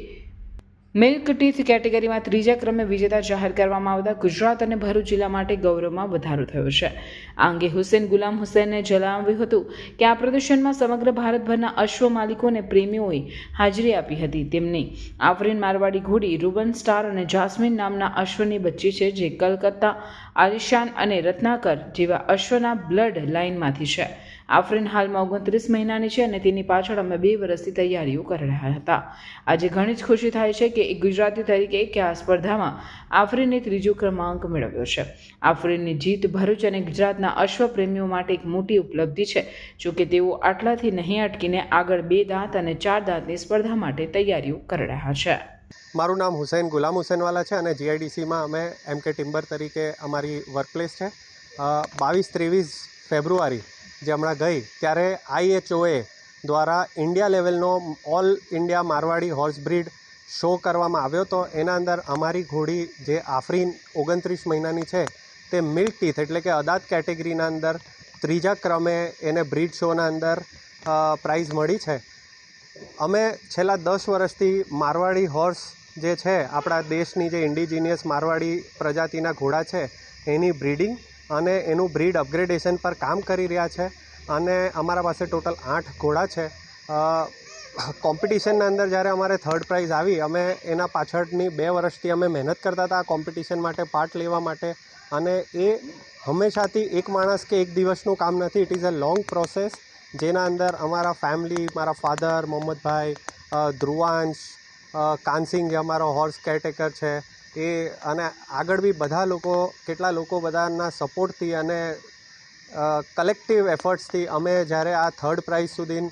મિલ્ક ટીથ કેટેગરીમાં ત્રીજા ક્રમે વિજેતા જાહેર કરવામાં આવતા ગુજરાત અને ભરૂચ જિલ્લા માટે ગૌરવમાં વધારો થયો છે. આ અંગે હુસેન ગુલામ હુસેને જણાવ્યું હતું કે આ પ્રદર્શનમાં સમગ્ર ભારતભરના અશ્વ માલિકો અને પ્રેમીઓએ હાજરી આપી હતી. તેમની આફરીન મારવાડી ઘોડી રૂબન સ્ટાર અને જાસ્મીન નામના અશ્વની બચ્ચી છે, જે કલકત્તા, આલિશાન અને રત્નાકર જેવા અશ્વના બ્લડ લાઇનમાંથી છે. આફરીન હાલમાં 29 મહિનાની છે અને તેની પાછળ અમે 2 વર્ષથી તૈયારીઓ કરી રહ્યા હતા. આજે ઘણી જ ખુશી થાય છે કે એક ગુજરાતી તરીકે કે આ સ્પર્ધામાં આફરીને ત્રીજો ક્રમાંક મેળવ્યો છે. આફરીનની જીત ભરૂચ અને ગુજરાતના અશ્વપ્રેમીઓ માટે એક મોટી ઉપલબ્ધિ છે. જોકે તેઓ આટલાથી નહીં અટકીને આગળ 2 દાંત અને 4 દાંતની સ્પર્ધા માટે તૈયારીઓ કરી રહ્યા છે. મારું નામ હુસૈન ગુલામ હુસેનવાલા છે અને જીઆઈડીસીમાં અમે MK ટિમ્બર તરીકે અમારી વર્કપ્લેસ છે. 22-23 ફેબ્રુઆરી જે હમણાં ગઈ ત્યારે IHOA દ્વારા ઇન્ડિયા લેવલનો all India Marwari horse breed show કરવામાં આવ્યો હતો. એના અંદર અમારી ઘોડી જે આફરીન 29 મહિનાની છે તે મિલ્ક ટીથ એટલે કે અદાત કેટેગરીના અંદર ત્રીજા ક્રમે એને બ્રીડ શોના અંદર પ્રાઇઝ મળી છે. અમે છેલ્લા 10 વર્ષથી મારવાડી હોર્સ જે છે આપણા દેશની જે ઇન્ડિજિનિયસ મારવાડી પ્રજાતિના ઘોડા છે એની બ્રીડિંગ અને એનું બ્રીડ અપગ્રેડેશન પર કામ કરી રહ્યા છે. અને અમારા પાસે ટોટલ 8 ઘોડા છે. કોમ્પિટિશનના અંદર જ્યારે અમારે 3rd પ્રાઇઝ આવી, અમે એના પાછળની 2 વર્ષથી અમે મહેનત કરતા હતા આ કોમ્પિટિશન માટે પાર્ટ લેવા માટે. અને એ હંમેશાથી એક માણસ કે એક દિવસનું કામ નથી, it is a long process, જેના અંદર અમારા ફેમિલી, મારા ફાધર મોહમ્મદભાઈ, ધ્રુવાંશ, કાનસિંગ જે અમારો હોર્સ કેરટેકર છે એ, અને આગળ બી બધા લોકો, કેટલા લોકો બધાના સપોર્ટથી અને કલેક્ટિવ એફર્ટ્સથી અમે જ્યારે આ 3rd પ્રાઇઝ સુધી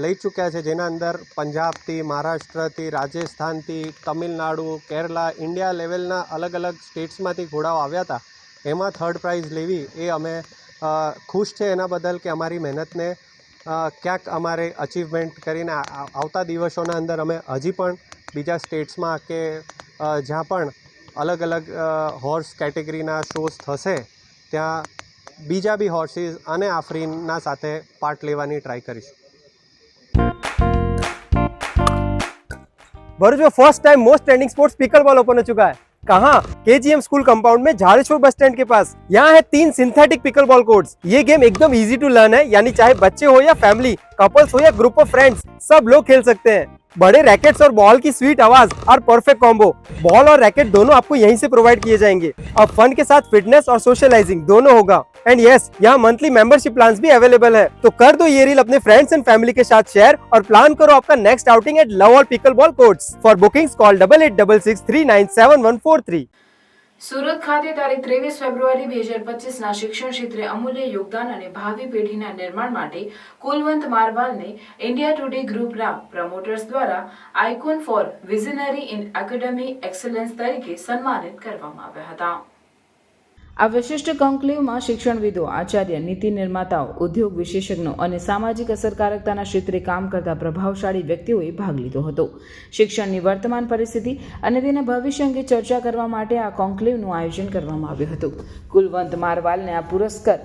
લઈ ચૂક્યા છે, જેના અંદર પંજાબથી, મહારાષ્ટ્રથી, રાજસ્થાનથી, તમિલનાડુ, કેરલા, ઇન્ડિયા લેવલના અલગ અલગ સ્ટેટ્સમાંથી ઘોડાઓ આવ્યા હતા. એમાં 3rd પ્રાઇઝ લેવી એ અમે ખુશ છે એના બદલ કે અમારી મહેનતને ક્યાંક અમારે અચીવમેન્ટ કરીને આવતા દિવસોના અંદર અમે હજી પણ બીજા સ્ટેટ્સમાં કે જ્યાં પણ અલગ અલગ હોર્સ કેટેગરીના શોઝ થશે ત્યાં બીજા બી હોર્સીસ અને આફરીનના સાથે પાર્ટ લેવાની ટ્રાય કરીશું. भरूच में first time most trending sports pickle ball open हो चुका है. कहाँ? KGM स्कूल कंपाउंड में झाड़ेश्वर बस स्टैंड के पास. यहाँ है 3 सिंथेटिक पिकल बॉल कोर्ट्स. ये गेम एकदम इजी टू लर्न है, यानी चाहे बच्चे हो या फैमिली, कपल्स हो या ग्रुप ऑफ फ्रेंड्स, सब लोग खेल सकते हैं. बड़े रैकेट्स और बॉल की स्वीट आवाज और परफेक्ट कॉम्बो. बॉल और रैकेट दोनों आपको यहीं से प्रोवाइड किए जाएंगे. अब फन के साथ फिटनेस और सोशलाइजिंग दोनों होगा. एंड यस, यहाँ मंथली मेंबरशिप प्लान्स भी अवेलेबल है. तो कर दो ये रील अपने फ्रेंड्स एंड फैमिली के साथ शेयर और प्लान करो आपका next outing at love all pickleball courts. For bookings call 8866397143. Surat ખાતે તારીખ 23 ફેબ્રુઆરી 2025ના શિક્ષણ ક્ષેત્રે અમૂલ્ય યોગદાન અને ભાવિ પેઢીના નિર્માણ માટે કુલવંત મારવાલને ઇન્ડિયા ટુડે ગ્રુપના પ્રમોટર્સ દ્વારા icon for visionary in academy excellence તરીકે સન્માનિત કરવામાં આવ્યા હતા. આ વિશિષ્ટ કોન્ક્લેવમાં શિક્ષણવિદો, આચાર્ય, નીતિ નિર્માતાઓ, ઉદ્યોગ વિશેષજ્ઞો અને સામાજિક અસરકારકતાના ક્ષેત્રે કામ કરતા પ્રભાવશાળી વ્યક્તિઓએ ભાગ લીધો હતો. શિક્ષણની વર્તમાન પરિસ્થિતિ અને તેના ભવિષ્ય અંગે ચર્ચા કરવા માટે આ કોન્ક્લેવનું આયોજન કરવામાં આવ્યું હતું. કુલવંત મારવાલને આ પુરસ્કાર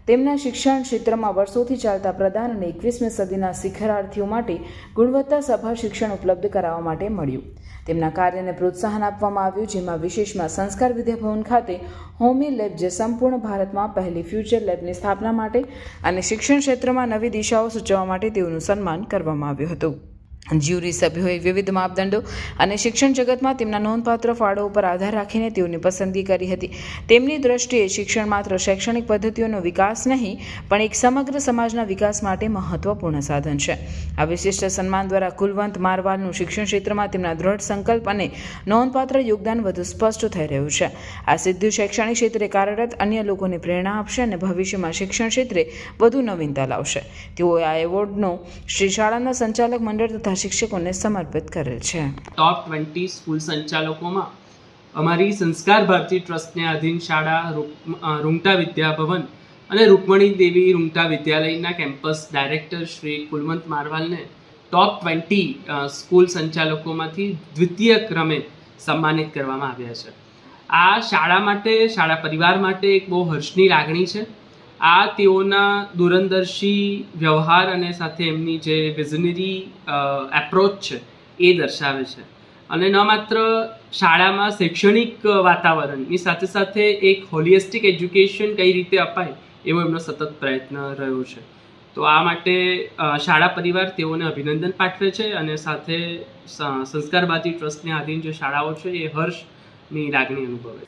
તેમના શિક્ષણ ક્ષેત્રમાં વર્ષોથી ચાલતા પ્રદાન અને 21મી સદીના શિખરાર્થીઓ માટે ગુણવત્તાસભર શિક્ષણ ઉપલબ્ધ કરાવવા માટે મળ્યું. તેમના કાર્યને પ્રોત્સાહન આપવામાં આવ્યું, જેમાં વિશેષમાં સંસ્કાર વિદ્યાભવન ખાતે હોમી લેબ, જે સંપૂર્ણ ભારતમાં પહેલી ફ્યુચર લેબની સ્થાપના માટે અને શિક્ષણ ક્ષેત્રમાં નવી દિશાઓ સૂચવવા માટે તેઓનું સન્માન કરવામાં આવ્યું હતું. જ્યુરી સભ્યોએ વિવિધ માપદંડો અને શિક્ષણ જગતમાં તેમના નોંધપાત્ર ફાળો ઉપર આધાર રાખીને તેઓની પસંદગી કરી હતી. તેમની દ્રષ્ટિએ શિક્ષણ માત્ર શૈક્ષણિક પદ્ધતિઓનો વિકાસ નહીં, પણ એક સમગ્ર સમાજના વિકાસ માટે મહત્વપૂર્ણ સાધન છે. આ વિશિષ્ટ સન્માન દ્વારા કુલવંત મારવાલનું શિક્ષણ ક્ષેત્રમાં તેમના દ્રઢ સંકલ્પ અને નોંધપાત્ર યોગદાન વધુ સ્પષ્ટ થઈ રહ્યું છે. આ સિદ્ધિ શૈક્ષણિક ક્ષેત્રે કાર્યરત અન્ય લોકોને પ્રેરણા આપશે અને ભવિષ્યમાં શિક્ષણ ક્ષેત્રે વધુ નવીનતા લાવશે. તેઓએ આ એવોર્ડનો શ્રી શાળાના સંચાલક મંડળ તથા શિક્ષકોને સમર્પિત કરેલ છે. ટોપ 20 સ્કૂલ સંચાલકોમાં અમારી સંસ્કાર ભારતી ટ્રસ્ટને આધીન શાળા રૂંગટા વિદ્યાભવન અને રૂકમણી દેવી રૂંગટા વિદ્યાલયના કેમ્પસ ડાયરેક્ટર શ્રી કુલવંત મારવાલને ટોપ 20 સ્કૂલ સંચાલકોમાંથી દ્વિતીય ક્રમે સન્માનિત કરવામાં આવ્યા છે. આ શાળા માટે, શાળા પરિવાર માટે એક બહુ હર્ષની લાગણી છે. આ તેઓના દૂરંદર્શી વ્યવહાર અને સાથે એમની જે વિઝનરી એપ્રોચ છે એ દર્શાવે છે. અને ન માત્ર શાળામાં શૈક્ષણિક વાતાવરણની સાથે સાથે એક હોલિસ્ટિક એજ્યુકેશન કઈ રીતે અપાય એવો એમનો સતત પ્રયત્ન રહ્યો છે. તો આ માટે શાળા પરિવાર તેઓને અભિનંદન પાઠવે છે અને સાથે સંસ્કાર ભારતી ટ્રસ્ટને આધીન જે શાળાઓ છે એ હર્ષની લાગણી અનુભવે છે.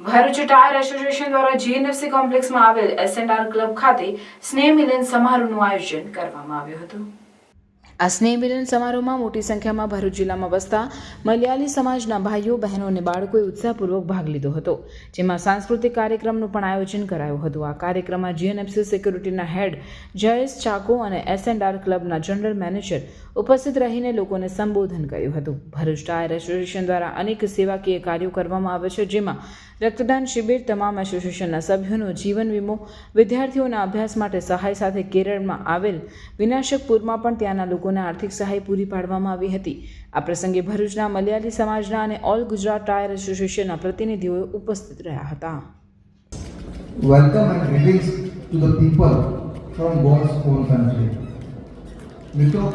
ભરૂચ ટાયર એસોસિએશન દ્વારા જીએનએફસી કોમ્પ્લેક્સમાં આવેલ એસએનઆર ક્લબ ખાતે સ્નેહ મિલન સમારોહનું આયોજન કરવામાં આવ્યું હતું. આ સ્નેહ મિલન સમારોહમાં મોટી સંખ્યામાં ભરૂચ જિલ્લામાં વસતા મલયાલી સમાજના ભાઈઓ, બહેનો અને બાળકોએ ઉત્સાહપૂર્વક ભાગ લીધો હતો, જેમાં સાંસ્કૃતિક કાર્યક્રમનું પણ આયોજન કરાયું હતું. આ કાર્યક્રમમાં જીએનએફસી સિક્યુરિટીના હેડ જયેશ ચાકો અને એસએનઆર ક્લબના જનરલ મેનેજર ઉપસ્થિત રહીને લોકોને સંબોધન કર્યું હતું. ભરૂચ ટાયર એસોસિએશન દ્વારા અનેક સેવાકીય કાર્યો કરવામાં આવે છે, જેમાં રક્તદાન શિબિર, તમામ એસોસિએશનના સભ્યોનો જીવન વીમો, વિદ્યાર્થીઓના અભ્યાસ માટે સહાય સાથે કેરળમાં આવેલ વિનાશકપુરમાં પણ ત્યાંના લોકોને આર્થિક સહાય પૂરી પાડવામાં આવી હતી. આ પ્રસંગે ભરૂચના મલયાલી સમાજના અને ઓલ ગુજરાત ટાયર એસોસિએશનના પ્રતિનિધિઓ ઉપસ્થિત રહ્યા હતા. Welcome and greetings to the people from God's own country. मित्रों,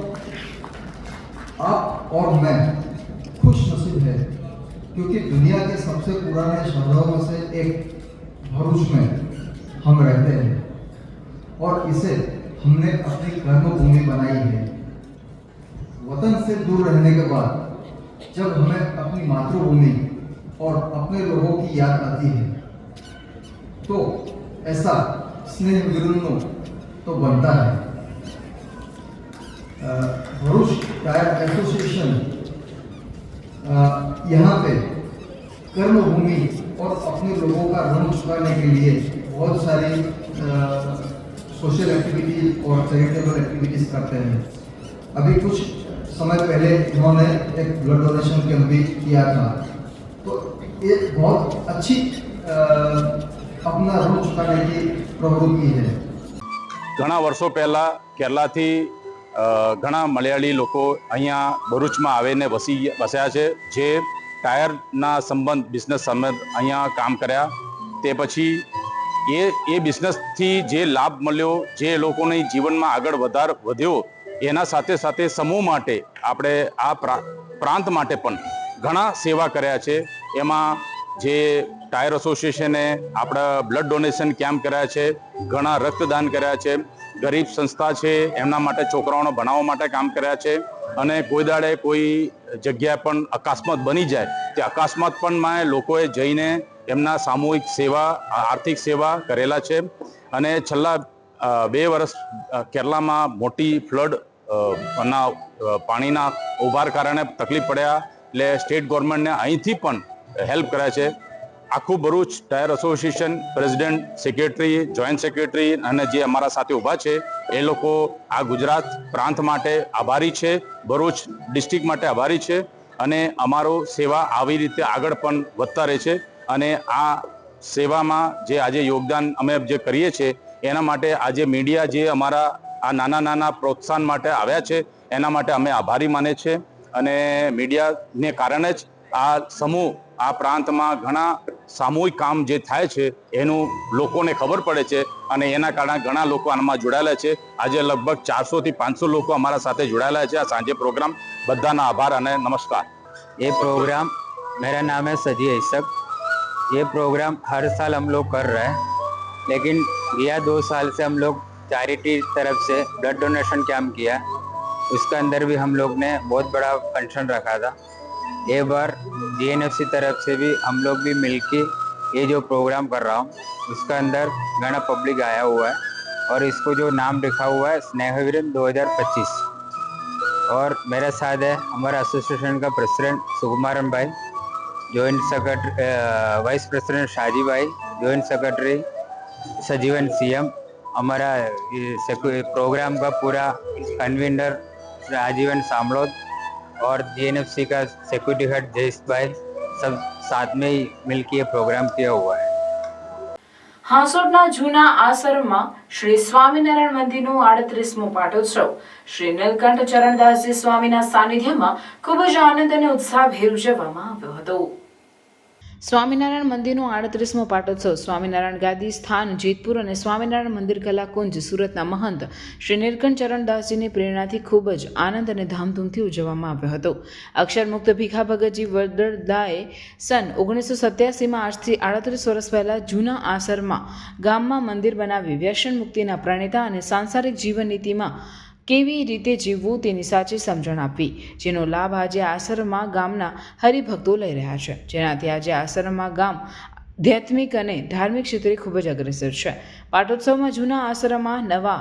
आप और मैं खुश नसीब है क्योंकि दुनिया के सबसे पुराने शहरों में से एक भरूच में हम रहते हैं और इसे हमने अपनी कर्मभूमि बनाई है. वतन से दूर रहने के बाद जब हमें अपनी मातृभूमि और अपने लोगों की याद आती है तो ऐसा स्नेह विरुन्नो तो बनता है. भरूच टायर एसोसिएशन यहाँ पे कर्मभूमि और अपने लोगों का ऋण चुकाने के लिए बहुत सारी सोशल एक्टिविटी और चैरिटेबल एक्टिविटीज करते हैं. अभी कुछ समय पहले उन्होंने एक ब्लड डोनेशन कैंप भी किया था. तो ये बहुत अच्छी अपना ऋण चुकाने की प्रवृत्ति है. ઘણા વર્ષો પહેલાં કેરલાથી ઘણા મલયાળી લોકો અહીંયા ભરૂચમાં આવીને વસ્યા છે, જે ટાયરના સંબંધ, બિઝનેસ સંબંધ અહીંયા કામ કર્યા. તે પછી એ બિઝનેસથી જે લાભ મળ્યો, જે લોકોની જીવનમાં આગળ વધ્યો, એના સાથે સાથે સમૂહ માટે આપણે આ પ્રાંત માટે પણ ઘણા સેવા કર્યા છે. એમાં જે ટાયર એસોસિએશને આપણા બ્લડ ડોનેશન કેમ્પ કર્યા છે, ઘણા રક્તદાન કર્યા છે, ગરીબ સંસ્થા છે એમના માટે છોકરાઓને ભણાવવા માટે કામ કર્યા છે. અને કોઈ દાડે કોઈ જગ્યાએ પણ અકસ્માત બની જાય તે અકસ્માત પણ લોકોએ જઈને એમના સામૂહિક સેવા, આર્થિક સેવા કરેલા છે. અને છેલ્લા 2 વર્ષ કેરલામાં મોટી ફ્લડ પાણીના ઉભાર કારણે તકલીફ પડ્યા એટલે સ્ટેટ ગવર્મેન્ટને અહીંથી પણ હેલ્પ કર્યા છે. આખું Bharuch tyre association president, secretary, joint secretary અને જે અમારા સાથે ઊભા છે એ લોકો આ ગુજરાત પ્રાંત માટે આભારી છે, ભરૂચ ડિસ્ટ્રિક્ટ માટે આભારી છે અને અમારો સેવા આવી રીતે આગળ પણ વધતા રહે છે. અને આ સેવામાં જે આજે યોગદાન અમે જે કરીએ છીએ એના માટે આજે મીડિયા જે અમારા આ નાના પ્રોત્સાહન માટે આવ્યા છે એના માટે અમે આભારી માને છે. અને મીડિયાને કારણે જ આ સમૂહ આ પ્રાંતમાં ઘણા સામૂહિક કામ જે થાય છે એનું લોકોને ખબર પડે છે અને એના કારણે ઘણા લોકો આમાં જોડાયેલા છે. આજે લગભગ 400 થી 500 લોકો અમારા સાથે જોડાયેલા છે આ સાંજે प्रोग्राम. બધાના આભાર અને નમસ્કાર. ये प्रोग्राम, मेरा नाम है सजी ऐसक. ये प्रोग्राम हर साल हम लोग कर रहे हैं, लेकिन यह 2 साल से हम लोग चैरिटी तरफ से ब्लड डोनेशन कैंप किया. उसके अंदर भी हम लोग ने बहुत बड़ा फंक्शन रखा था. ये बार DNFC तरफ से भी हम लोग भी मिलके ये जो प्रोग्राम कर रहा हूँ उसका अंदर घना पब्लिक आया हुआ है और इसको जो नाम लिखा हुआ है स्नेहविरन 2025. और मेरे साथ है हमारा एसोसिएशन का प्रेसिडेंट सुकुमारन भाई, joint secretary vice president Shaji भाई, जॉइंट सेक्रेटरी सजीवन CM, हमारा प्रोग्राम का पूरा कन्वीनर राजीवन सामलोद और DNFC का सिक्योरिटी हेड जयेश भाई, सब साथ में ही मिलकर ये प्रोग्राम किया हुआ है. હાંસોટના જૂના આશ્રમમાં શ્રી સ્વામિનારાયણ મંદિરનો 38મો પાટોત્સવ શ્રી નીલકંઠ ચરણદાસજી સ્વામીના સાનિધ્યમાં ખૂબ જ આનંદ અને ઉત્સાહભેર ઉજવવામાં આવ્યો હતો. સ્વામિનારાયણ મંદિરનો 38મો પાટોત્સવ સ્વામિનારાયણ ગાદી સ્થાન જેતપુર અને સ્વામિનારાયણ મંદિર કલાકુંજ સુરતના મહંત શ્રી નીલકંઠ ચરણદાસજીની પ્રેરણાથી ખૂબ જ આનંદ અને ધામધૂમથી ઉજવવામાં આવ્યો હતો. અક્ષરમુક્ત ભીખા ભગતજી વડદાએ સન 1987માં આજથી 38 વર્ષ પહેલા જૂના આસરમાં ગામમાં મંદિર બનાવી વ્યસન મુક્તિના પ્રણેતા અને સાંસારિક જીવન નીતિમાં કેવી રીતે જીવવું તેની સાચી સમજણ આપી, જેનો લાભ આજે આશ્રમમાં ગામના હરિભક્તો લઈ રહ્યા છે, જેનાથી આજે આશ્રમમાં ગામ આધ્યાત્મિક અને ધાર્મિક ક્ષેત્રે ખૂબ જ અગ્રેસર છે. પાટોત્સવમાં જૂના આશ્રમમાં નવા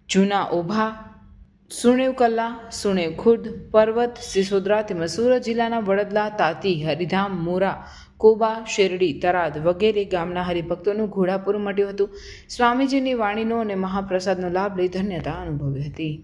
જૂના ઓભા, સુણેવ કલ્લા, સુણેવ ખુર્દ, પર્વત, સિસોદરા તેમજ સુરત જિલ્લાના વડદલા, તાતી, હરિધામ, મોરા, કોબા, શેરડી, તરાદ વગેરે ગામના હરિભક્તોનું ઘોડાપુર મટ્યું હતું. સ્વામીજીની વાણીનો અને મહાપ્રસાદનો લાભ લઈ ધન્યતા અનુભવી હતી.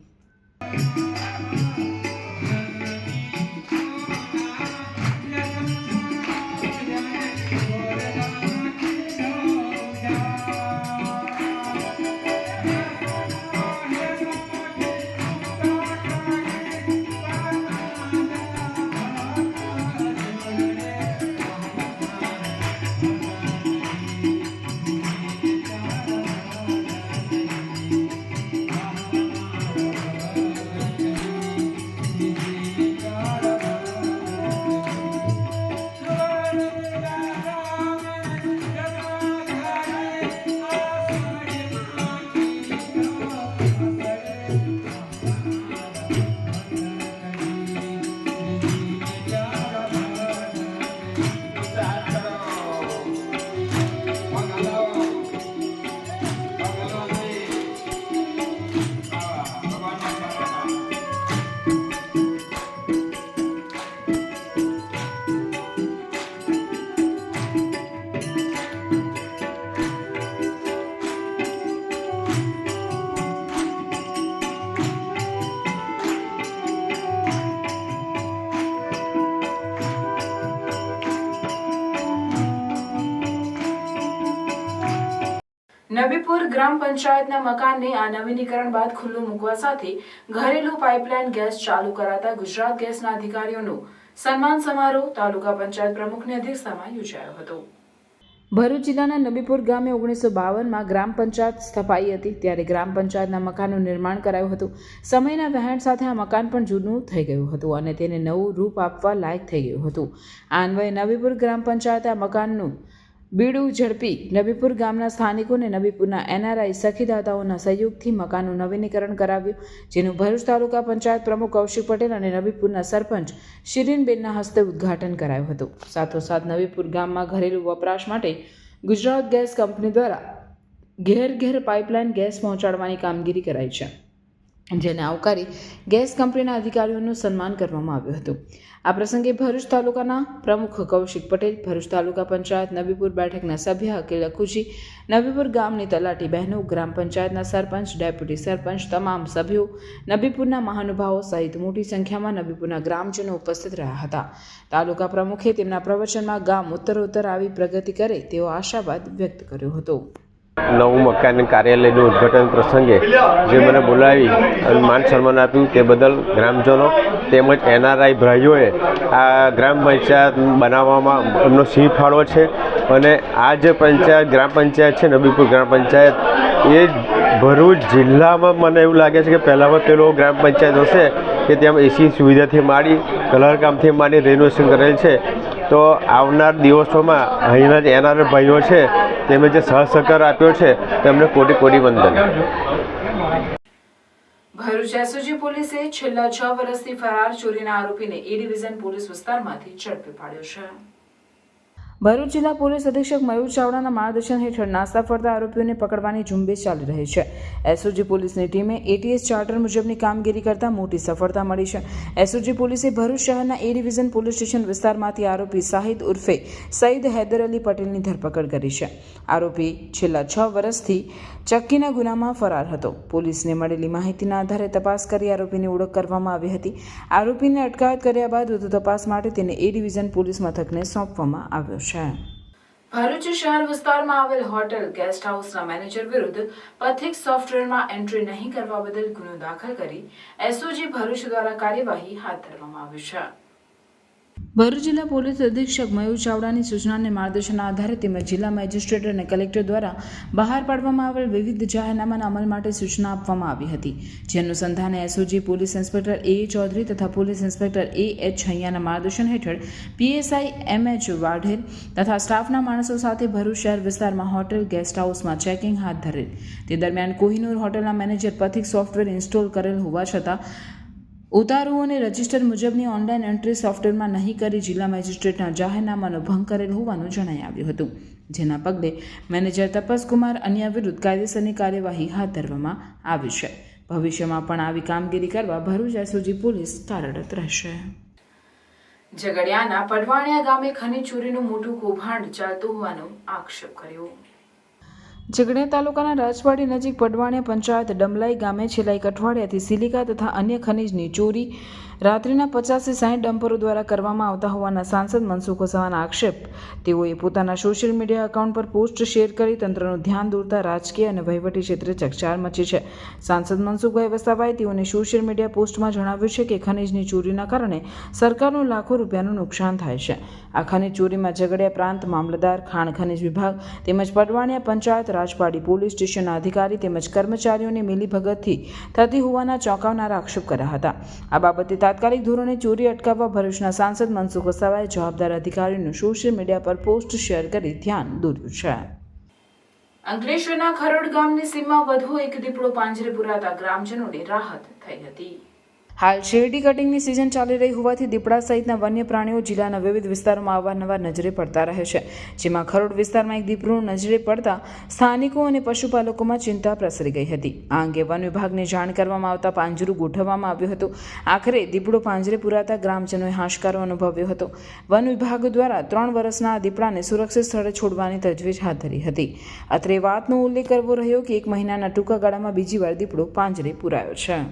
નવીપુર ગ્રામ પંચાયતના મકાનને આ નવીનીકરણ બાદ ખુલ્લું મૂકવા સાથે ઘરેલું પાઇપલાઇન ગેસ ચાલુ કરાતા ગુજરાત ગેસના અધિકારીઓનો સન્માન સમારોહ તાલુકા પંચાયત પ્રમુખની અધ્યક્ષતામાં યોજાયો હતો. ભરૂચ જિલ્લાના નબીપુર ગામે 1952માં ગ્રામ પંચાયત સ્થપાઈ હતી, ત્યારે ગ્રામ પંચાયતના મકાનનું નિર્માણ કરાયું હતું. સમયના વહેણ સાથે આ મકાન પણ જૂનું થઈ ગયું હતું અને તેને નવું રૂપ આપવા લાયક થઈ ગયું હતું. આ અન્વયે નબીપુર ગ્રામ પંચાયતે આ મકાનનું બીડું ઝડપી નબીપુર ગામના સ્થાનિકોને નબીપુરના NRI સખીદાતાઓના સહયોગથી મકાનનું નવીનીકરણ કરાવ્યું, જેનું ભરૂચ તાલુકા પંચાયત પ્રમુખ કૌશિક પટેલ અને નબીપુરના સરપંચ શિરીનબેનના હસ્તે ઉદ્ઘાટન કરાયું હતું. સાથોસાથ નબીપુર ગામમાં ઘરેલું વપરાશ માટે ગુજરાત ગેસ કંપની દ્વારા ઘેર ઘેર પાઇપલાઇન ગેસ પહોંચાડવાની કામગીરી કરાઈ છે. જેને આવકારી ગેસ કંપનીના અધિકારીઓનું સન્માન કરવામાં આવ્યું હતું. આ પ્રસંગે ભરૂચ તાલુકાના પ્રમુખ કૌશિક પટેલ, ભરૂચ તાલુકા પંચાયત નબીપુર બેઠકના સભ્ય અકીલ અખુજી, નબીપુર ગામની તલાટી બહેનો, ગ્રામ પંચાયતના સરપંચ, ડેપ્યુટી સરપંચ, તમામ સભ્યો, નબીપુરના મહાનુભાવો સહિત મોટી સંખ્યામાં નબીપુરના ગ્રામજનો ઉપસ્થિત રહ્યા હતા. તાલુકા પ્રમુખે તેમના પ્રવચનમાં ગામ ઉત્તરોત્તર આવી પ્રગતિ કરે તેવો આશાવાદ વ્યક્ત કર્યો હતો. નવું મકાન કાર્યાલયનું ઉદ્ઘાટન પ્રસંગે જે મને બોલાવી અને માન સન્માન આપ્યું તે બદલ ગ્રામજનો તેમજ NRI ભાઈઓએ આ ગ્રામ પંચાયત બનાવવામાં એમનો સિંહ ફાળો છે. અને આ જે પંચાયત ગ્રામ પંચાયત છે નબીપુર ગ્રામ પંચાયત એ ભરૂચ જિલ્લામાં મને એવું લાગે છે કે પહેલાંમાં પેલો ગ્રામ પંચાયત હશે કે ત્યાં એસી સુવિધાથી માંડી કલરકામથી માંડી રેનોવેશન કરેલ છે. તો આવનાર દિવસોમાં અહીંના જે NRI ભાઈઓ છે તેમણે જે સહકાર આપ્યો છે તેમને કોટી કોટી વંદન. ભરૂચ એસઓજી પોલીસે છેલ્લા 6 વર્ષથી ફરાર ચોરીના આરોપીને એ ડિવિઝન પોલીસ વિસ્તારમાંથી ઝડપી પાડ્યો છે. ભરૂચ જિલ્લા પોલીસ અધિક્ષક મયુર ચાવડાના માર્ગદર્શન હેઠળ નાસ્તા ફરતા આરોપીઓને પકડવાની ઝુંબેશ ચાલી રહી છે. એસઓજી પોલીસની ટીમે ATS ચાર્ટર મુજબની કામગીરી કરતા મોટી સફળતા મળી છે. એસઓજી પોલીસે ભરૂચ શહેરના એ ડિવિઝન પોલીસ સ્ટેશન વિસ્તારમાંથી આરોપી શાહિદ ઉર્ફે સઈદ હૈદર અલી પટેલની ધરપકડ કરી છે. આરોપી છેલ્લા 6 વર્ષથી ચક્કીના ગુનામાં ફરાર હતો. પોલીસને મળેલી માહિતીના આધારે તપાસ કરી આરોપીની ઓળખ કરવામાં આવી હતી. આરોપીને અટકાયત કર્યા બાદ વધુ તપાસ માટે તેને એ ડિવિઝન પોલીસ મથકને સોંપવામાં આવ્યો છે. ભરૂચ શહેર વિસ્તારમાં આવેલ હોટેલ ગેસ્ટ હાઉસના મેનેજર વિરુદ્ધ પથિક સોફ્ટવેરમાં એન્ટ્રી નહીં કરવા બદલ ગુનો દાખલ કરી એસઓજી ભરૂચ દ્વારા કાર્યવાહી હાથ ધરવામાં આવી છે. ભરૂચ જિલ્લા પોલીસ અધિક્ષક મયુર ચાવડાની સૂચનાને માર્ગદર્શનના આધારે તેમજ જિલ્લા મેજિસ્ટ્રેટ અને કલેક્ટર દ્વારા બહાર પાડવામાં આવેલ વિવિધ જાહેરનામાના અમલ માટે સૂચના આપવામાં આવી હતી. જે અનુસંધાને SOG police inspector A. Chaudhary તથા પોલીસ ઇન્સ્પેક્ટર A. H. હૈયાના માર્ગદર્શન હેઠળ PSI M. H. વાઢેર તથા સ્ટાફના માણસો સાથે ભરૂચ શહેર વિસ્તારમાં હોટેલ ગેસ્ટ હાઉસમાં ચેકિંગ હાથ ધરેલ. તે દરમિયાન કોહિનૂર હોટેલના મેનેજર પથિક સોફ્ટવેર ઇન્સ્ટોલ કરેલ હોવા છતાં ઉતારુઓને રજિસ્ટર મુજબની ઓનલાઈન એન્ટ્રી સોફ્ટવેરમાં નહીં કરી જિલ્લા મેજિસ્ટ્રેટના જાહેરનામાનો ભંગ કરેલ હોવાનું જણાઈ આવ્યું હતું. જેના પગલે મેનેજર તપસકુમાર અન્ય વિરુદ્ધ કાયદેસરની કાર્યવાહી હાથ ધરવામાં આવી છે. ભવિષ્યમાં પણ આવી કામગીરી કરવા ભરૂચ એસઓજી પોલીસ કાર્યરત રહેશે. ઝઘડિયાના પડવાણિયા ગામે ખનીજ ચોરીનું મોટું કૌભાંડ ચાલતું હોવાનો આક્ષેપ કર્યો. ઝઘડિયા તાલુકાના રાજવાડી નજીક પડવાણિયા પંચાયત ડમલાઈ ગામે છેલ્લા 1 અઠવાડિયાથી સિલિકા તથા અન્ય ખનીજની ચોરી રાત્રિના 50 થી 60 ડમ્પરો દ્વારા કરવામાં આવતા હોવાના સાંસદ મનસુખ વસાવાના આક્ષેપ તેઓએ પોતાના સોશિયલ મીડિયા એકાઉન્ટ પર પોસ્ટ શેર કરી તંત્રનું ધ્યાન દોરતા રાજકીય અને વહીવટી ક્ષેત્રે ચકચાર મચી છે. સાંસદ મનસુખભાઈ વસાવાએ તેઓની સોશિયલ મીડિયા પોસ્ટમાં જણાવ્યું છે કે ખનીજની ચોરીના કારણે સરકારનું લાખો રૂપિયાનું નુકસાન થાય છે. આ ખનીજ ચોરીમાં ઝઘડિયા પ્રાંત મામલતદાર, ખાણ ખનીજ વિભાગ તેમજ પડવાણિયા પંચાયત, રાજપાડી પોલીસ સ્ટેશનના અધિકારી તેમજ કર્મચારીઓની મિલીભગતથી થતી હોવાના ચોંકાવનારા આક્ષેપ કર્યા હતા. આ બાબતે તાત્કાલિક ધોરણે ચોરી અટકાવવા ભરૂચના સાંસદ મનસુખ વસાવાએ જવાબદાર અધિકારીઓનું સોશિયલ મીડિયા પર પોસ્ટ શેર કરી ધ્યાન દોર્યું છે. અંકલેશ્વરના ખરોડ ગામની સીમમાં વધુ એક દીપડો પાંજરે પુરાતા ગ્રામજનોને રાહત થઈ હતી. હાલ શેરડી કટિંગની સિઝન ચાલી રહી હોવાથી દીપડા સહિતના વન્ય પ્રાણીઓ જિલ્લાના વિવિધ વિસ્તારોમાં અવારનવાર નજરે પડતા રહે છે. જેમાં ખરોડ વિસ્તારમાં એક દીપડું નજરે પડતા સ્થાનિકો અને પશુપાલકોમાં ચિંતા પ્રસરી ગઈ હતી. આ અંગે વન વિભાગને જાણ કરવામાં આવતા પાંજરું ગોઠવવામાં આવ્યું હતું. આખરે દીપડો પાંજરે પુરાતા ગ્રામજનોએ હાશકારો અનુભવ્યો હતો. વન વિભાગ દ્વારા 3 વર્ષના દીપડાને સુરક્ષિત સ્થળે છોડવાની તજવીજ હાથ ધરી હતી. અત્રે વાતનો ઉલ્લેખ કરવો રહ્યો કે 1 મહિનાના ટૂંકા ગાળામાં બીજી વાર દીપડો પાંજરે પુરાયો છે.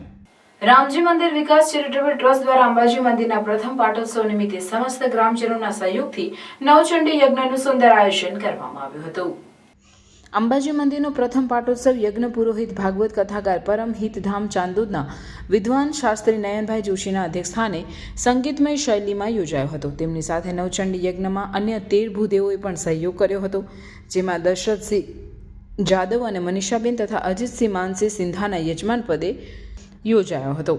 રામજી મંદિર વિકાસ ચેરિટેબલ ટ્રસ્ટ દ્વારા અંબાજી મંદિરના પ્રથમ પાટોત્સવ નિમિત્તે સમસ્ત ગ્રામજનોના સહયોગથી નવચંડી યજ્ઞનું સુંદર આયોજન કરવામાં આવ્યું હતું. અંબાજી મંદિરનો પ્રથમ પાટોત્સવ યજ્ઞ પુરોહિત ભાગવત કથાકાર પરમ હિતધામ ચાંદોદના વિદ્વાન શાસ્ત્રી નયનભાઈ જોશીના અધ્યક્ષસ્થાને સંગીતમય શૈલીમાં યોજાયો હતો. તેમની સાથે નવચંડી યજ્ઞમાં અન્ય 13 ભૂદેવોએ પણ સહયોગ કર્યો હતો. જેમાં દશરથસિંહ જાદવ અને મનીષાબેન તથા અજીતસિંહ માનસિંહ સિંધાના યજમાન પદે યોજાયો હતો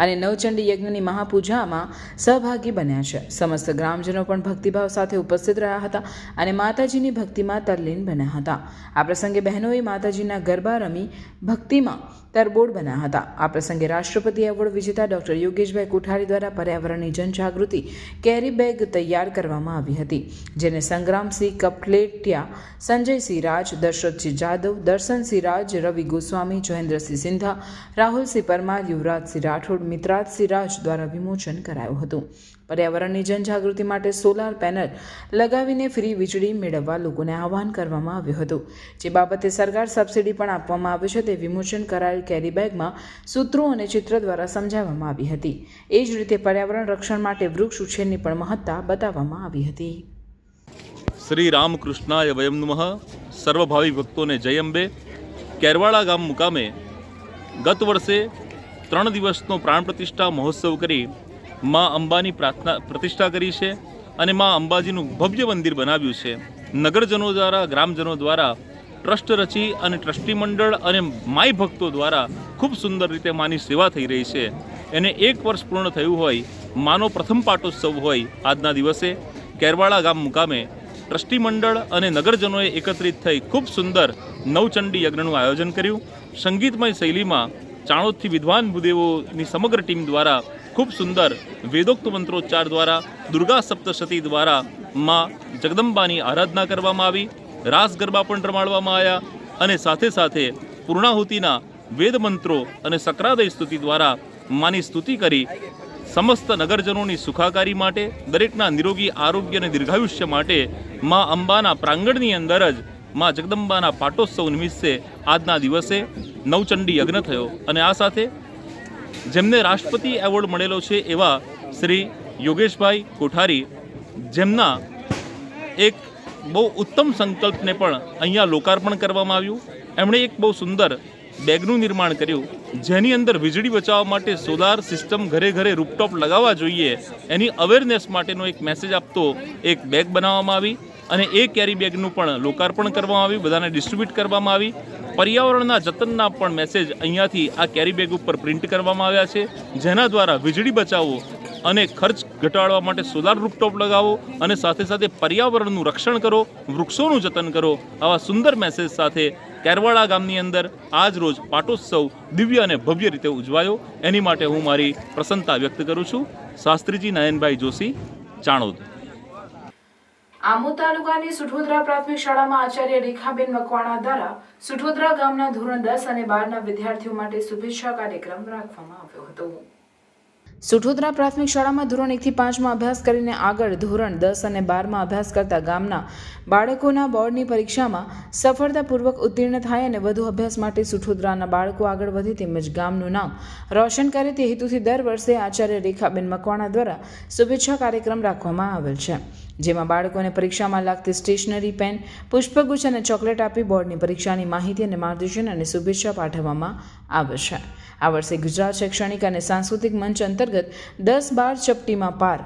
અને નવચંડી યજ્ઞની મહાપૂજામાં સહભાગી બન્યા છે. સમસ્ત ગ્રામજનો પણ ભક્તિભાવ સાથે ઉપસ્થિત રહ્યા હતા અને માતાજીની ભક્તિમાં તલ્લીન બન્યા હતા. આ પ્રસંગે બહેનોએ માતાજીના ગરબા રમી ભક્તિમાં તરબોળ બન્યા હતા. આ પ્રસંગે રાષ્ટ્રપતિ એવોર્ડ વિજેતા ડોક્ટર યોગેશભાઈ કોઠારી દ્વારા પર્યાવરણની જનજાગૃતિ કેરી બેગ તૈયાર કરવામાં આવી હતી, જેને સંગ્રામસિંહ કપલેટિયા, સંજયસિંહ રાજ, દશરથસિંહ જાદવ, દર્શનસિંહ રાજ, રવિ ગોસ્વામી, જયેન્દ્રસિંહ સિંધા, રાહુલસિંહ પરમાર, પરમાર, યુવરાજસિંહ રાઠોડ, મિત્રાજસિંહ રાજ દ્વારા વિમોચન કરાયું હતું. પર્યાવરણની જનજાગૃતિ માટે સોલાર પેનલ લગાવીને ફ્રી વીજળી મેળવવા લોકોને આહવાન કરવામાં આવ્યું હતું. જે બાબતે સરકાર સબસિડી પણ આપવામાં આવે છે તે વિમોચન કરાયેલ કેરી બેગમાં સૂત્રો અને ચિત્ર દ્વારા સમજાવવામાં આવી હતી. એ જ રીતે પર્યાવરણ રક્ષણ માટે વૃક્ષ ઉછેરની પણ મહત્તા બતાવવામાં આવી હતી. શ્રી રામકૃષ્ણાય વયમ નમઃ. સર્વભાવી ભક્તોને જય અંબે. કેરવાડા ગામ મુકામે ગત વર્ષે 3 દિવસનો પ્રાણ પ્રતિષ્ઠા મહોત્સવ કરી મા અંબાની પ્રતિષ્ઠા કરી છે અને મા અંબાજીનું ભવ્ય મંદિર બનાવ્યું છે. નગરજનો દ્વારા, ગ્રામજનો દ્વારા ટ્રસ્ટ રચી અને ટ્રસ્ટી મંડળ અને માય ભક્તો દ્વારા ખૂબ સુંદર રીતે માની સેવા થઈ રહી છે. એને 1 વર્ષ પૂર્ણ થયું હોય, માનો પ્રથમ પાટોત્સવ હોય, આજના દિવસે કેરવાડા ગામ મુકામે ટ્રસ્ટી મંડળ અને નગરજનોએ એકત્રિત થઈ ખૂબ સુંદર નવચંડી યજ્ઞનું આયોજન કર્યું. સંગીતમય શૈલીમાં ચાણોદથી વિદ્વાન ભૂદેવોની સમગ્ર ટીમ દ્વારા ખૂબ સુંદર વેદોક્ત મંત્રોચ્ચાર દ્વારા, દુર્ગા સપ્તશતી દ્વારા માં જગદંબાની આરાધના કરવામાં આવી. રાસ ગરબા પણ રમાડવામાં આવ્યા અને સાથે સાથે પૂર્ણાહુતિના વેદ મંત્રો અને સક્રાદય સ્તુતિ દ્વારા માની સ્તુતિ કરી સમસ્ત નગરજનોની સુખાકારી માટે, દરેકના નિરોગી આરોગ્ય અને દીર્ઘાયુષ્ય માટે મા અંબાના પ્રાંગણની અંદર જ મા જગદંબાના પાટોત્સવ નિમિત્તે આજના દિવસે નવચંડી યજ્ઞ થયો. અને આ સાથે જેમને રાષ્ટ્રપતિ એવોર્ડ મળેલો છે એવા શ્રી યોગેશભાઈ કોઠારી, જેમના એક બહુ ઉત્તમ સંકલ્પને પણ અહીંયા લોકાર્પણ કરવામાં આવ્યું. એમણે એક બહુ સુંદર બેગનું નિર્માણ કર્યું, જેની અંદર વીજળી બચાવવા માટે સોલાર સિસ્ટમ ઘરે ઘરે રૂપટોપ લગાવવા જોઈએ એની અવેરનેસ માટેનો એક મેસેજ આપતો એક બેગ બનાવવામાં આવી અને એ કેરી બેગનું પણ લોકાર્પણ કરવામાં આવ્યું, બધાને ડિસ્ટ્રીબ્યુટ કરવામાં આવી. પર્યાવરણના જતનના પણ મેસેજ અહીંયાથી આ કેરી બેગ ઉપર પ્રિન્ટ કરવામાં આવ્યા છે, જેના દ્વારા વીજળી બચાવો અને ખર્ચ ઘટાડવા માટે સોલાર રૂપટોપ લગાવો અને સાથે સાથે પર્યાવરણનું રક્ષણ કરો, વૃક્ષોનું જતન કરો. આવા સુંદર મેસેજ સાથે કેરવાડા ગામની અંદર આજ રોજ પાટોત્સવ દિવ્ય અને ભવ્ય રીતે ઉજવાયો. એની માટે હું મારી પ્રસન્નતા વ્યક્ત કરું છું. શાસ્ત્રીજી નયનભાઈ જોશી, ચાણોદ. આમોદ તાલુકાની સુઠોદરા પ્રાથમિક શાળામાં આચાર્ય રેખાબેન મકવાણા દ્વારા સુઠોદરા ગામના ધોરણ 10 અને 12ના વિદ્યાર્થીઓ માટે શુભેચ્છા કાર્યક્રમ રાખવામાં આવ્યો હતો. સુઠોદરા પ્રાથમિક શાળામાં ધોરણ 1 થી 5માં અભ્યાસ કરીને આગળ ધોરણ 10 અને 12માં અભ્યાસ કરતા ગામના બાળકોના બોર્ડની પરીક્ષામાં સફળતાપૂર્વક ઉત્તીર્ણ થાય અને વધુ અભ્યાસ માટે સુઠોદરાના બાળકો આગળ વધે તેમજ ગામનું નામ રોશન કરે તે હેતુથી દર વર્ષે આચાર્ય રેખાબેન મકવાણા દ્વારા શુભેચ્છા કાર્યક્રમ રાખવામાં આવેલ છે, જેમાં બાળકોને પરીક્ષામાં લાગતી સ્ટેશનરી, પેન, પુષ્પગુચ્છ અને ચોકલેટ આપી બોર્ડની પરીક્ષાની માહિતી અને માર્ગદર્શન અને શુભેચ્છા પાઠવવામાં આવે છે. આ વર્ષે ગુજરાત શૈક્ષણિક અને સાંસ્કૃતિક મંચ અંતર્ગત 10-12 ચપટીમાં પાર